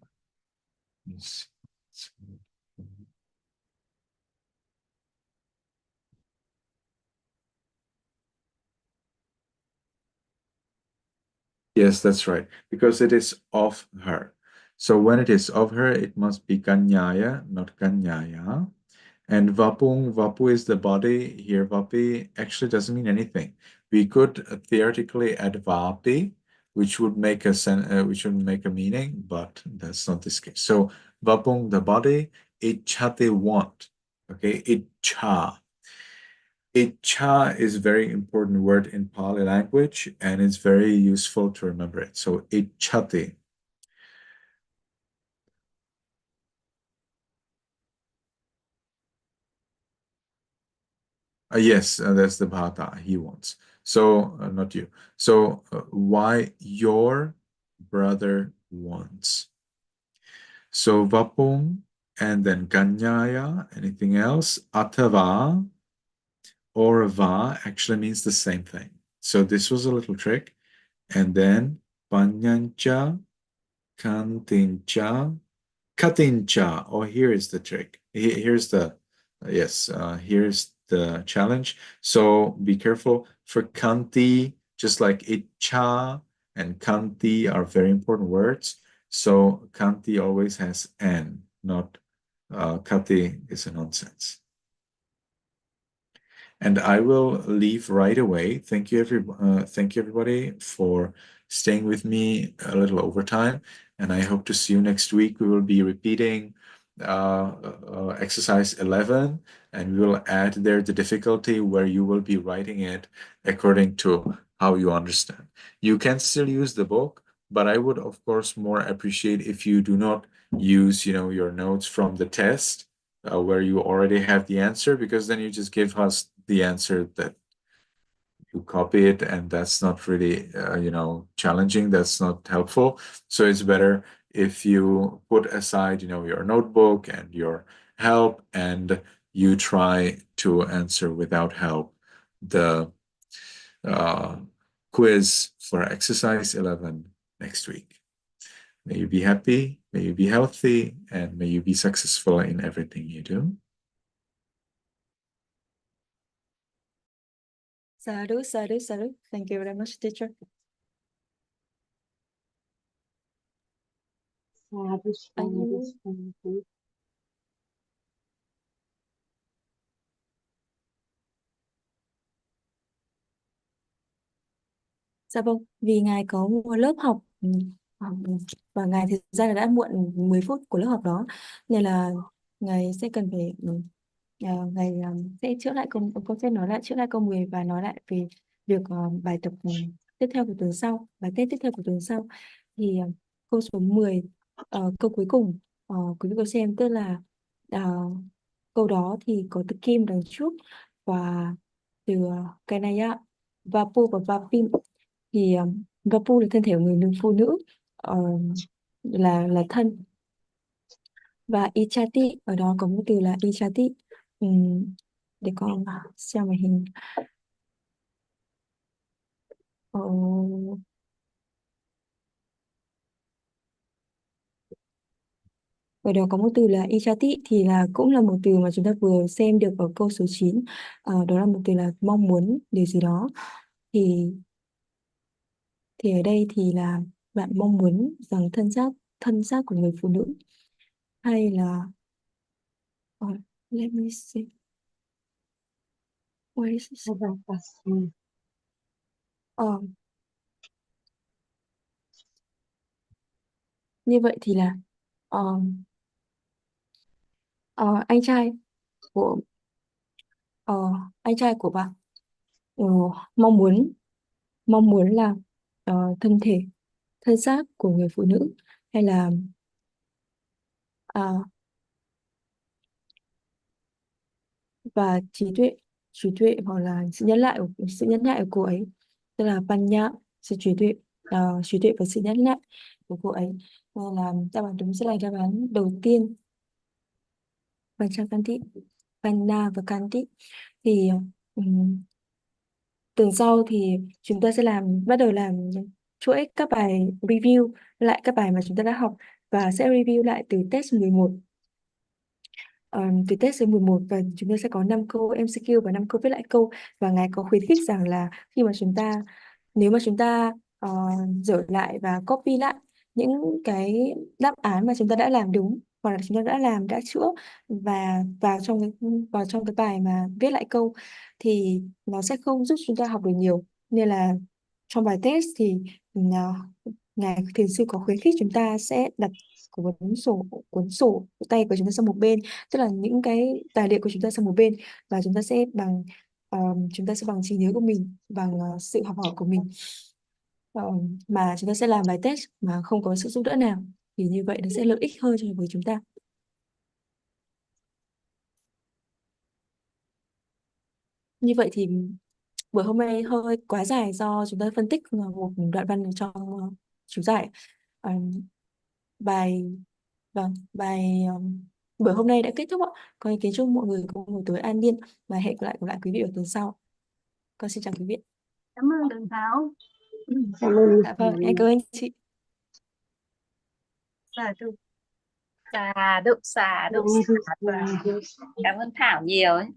Yes, that's right, because it is of her. So when it is of her, it must be kanyaya, not kanyaya. And vapung, vapu is the body. Here, vapi actually doesn't mean anything. We could theoretically add vapi, which would make a meaning, but that's not this case. So vapung, the body, ichhate, want. Okay, ichha. Ichha is a very important word in Pali language, and it's very useful to remember it. So ichhate. Yes, that's the bhata he wants. So, not you. So, why your brother wants. So, vapung, and then kanyaya, anything else? Atava or va actually means the same thing. So, this was a little trick. And then panyancha, kantincha, katincha. Oh, here is the trick. Here's the, here's the challenge. So be careful. For kanti, just like icha and kanti are very important words. So kanti always has n, not kati is a nonsense. And I will leave right away. Thank you, everybody, for staying with me a little over time. And I hope to see you next week. We will be repeating exercise 11, and we will add there the difficulty where you will be writing it according to how you understand. You can still use the book, but I would, of course, more appreciate if you do not use, your notes from the test where you already have the answer, because then you just give us the answer that you copy it, and that's not really, challenging. That's not helpful. So it's better if you put aside, your notebook and your help, and you try to answer without help the quiz for exercise 11 next week. May you be happy May you be healthy and may you be successful in everything you do. Sadhu, sadhu, sadhu. Thank you very much, teacher. Sadhu, sadhu, sadhu. Dạ vâng, vì ngài có một lớp học và ngài thực ra là đã muộn 10 phút của lớp học đó, nên là ngài sẽ cần phải ngài sẽ chữa lại câu sẽ nói lại chữa lại câu 10 và nói lại về việc bài tập tiếp theo của tuần sau, bài test tiếp theo của tuần sau. Thì câu số 10, câu cuối cùng, quý vị có xem, tức là câu đó thì có từ kim đằng trước và từ Kanaya, Vapu và Vapim. Thì Vapu là thân thể của người phụ nữ, là thân, và Ichati ở đó có một từ là Ichati. Để con xem màn hình. Ờ, Ở đó có một từ là Ichati thì là cũng là một từ mà chúng ta vừa xem được ở câu số 9. Đó là một từ là mong muốn điều gì đó. Thì ở đây thì là bạn mong muốn rằng thân xác của người phụ nữ, hay là let me see, where is this? Vipassana. Ờ, Như vậy thì là ờ, anh trai của ờ, anh trai của bạn ờ, mong muốn là thân xác của người phụ nữ, hay là à, và trí tuệ hoặc là sự nhẫn nại của cô ấy, tức là Panya, sự trí tuệ và sự nhẫn nại của cô ấy. Nên là đáp án đúng sẽ là đáp án đầu tiên, Panchakanti, Panna và Kanti. Thì tuần sau thì chúng ta sẽ bắt đầu làm chuỗi các bài review lại các bài mà chúng ta đã học, và sẽ review lại từ test 11. Từ test số 11, và chúng ta sẽ có 5 câu MCQ và 5 câu viết lại câu. Và ngài có khuyến khích rằng là khi mà nếu mà chúng ta dở lại và copy lại những cái đáp án mà chúng ta đã làm đúng, hoặc là chúng ta đã chữa, và vào trong cái bài mà viết lại câu, thì nó sẽ không giúp chúng ta học được nhiều. Nên là trong bài test thì ngài thiền sư có khuyến khích chúng ta sẽ đặt cuốn sổ tay của chúng ta sang một bên, tức là những cái tài liệu của chúng ta sang một bên, và chúng ta sẽ bằng trí nhớ của mình, bằng sự học hỏi của mình, mà chúng ta sẽ làm bài test mà không có sự giúp đỡ nào. Thì như vậy nó sẽ lợi ích hơn với chúng ta. Như vậy thì buổi hôm nay hơi quá dài do chúng ta phân tích một đoạn văn ở trong chú giải. Ờ, bài buổi hôm nay đã kết thúc ạ. Con kính chúc mọi người có một tối an nhiên, và hẹn gặp lại quý vị ở tuần sau. Con xin chào quý vị. Cảm ơn thầy Thảo. Cảm ơn. Dạ vâng, em cảm ơn chị. Sādhu, sādhu, sādhu, sādhu. Cảm ơn Thảo nhiều ấy.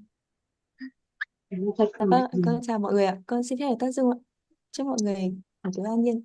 Dạ vâng, con chào mọi người ạ. Con xin phép được tác dụng ạ. Chúc mọi người một tối an nhiên.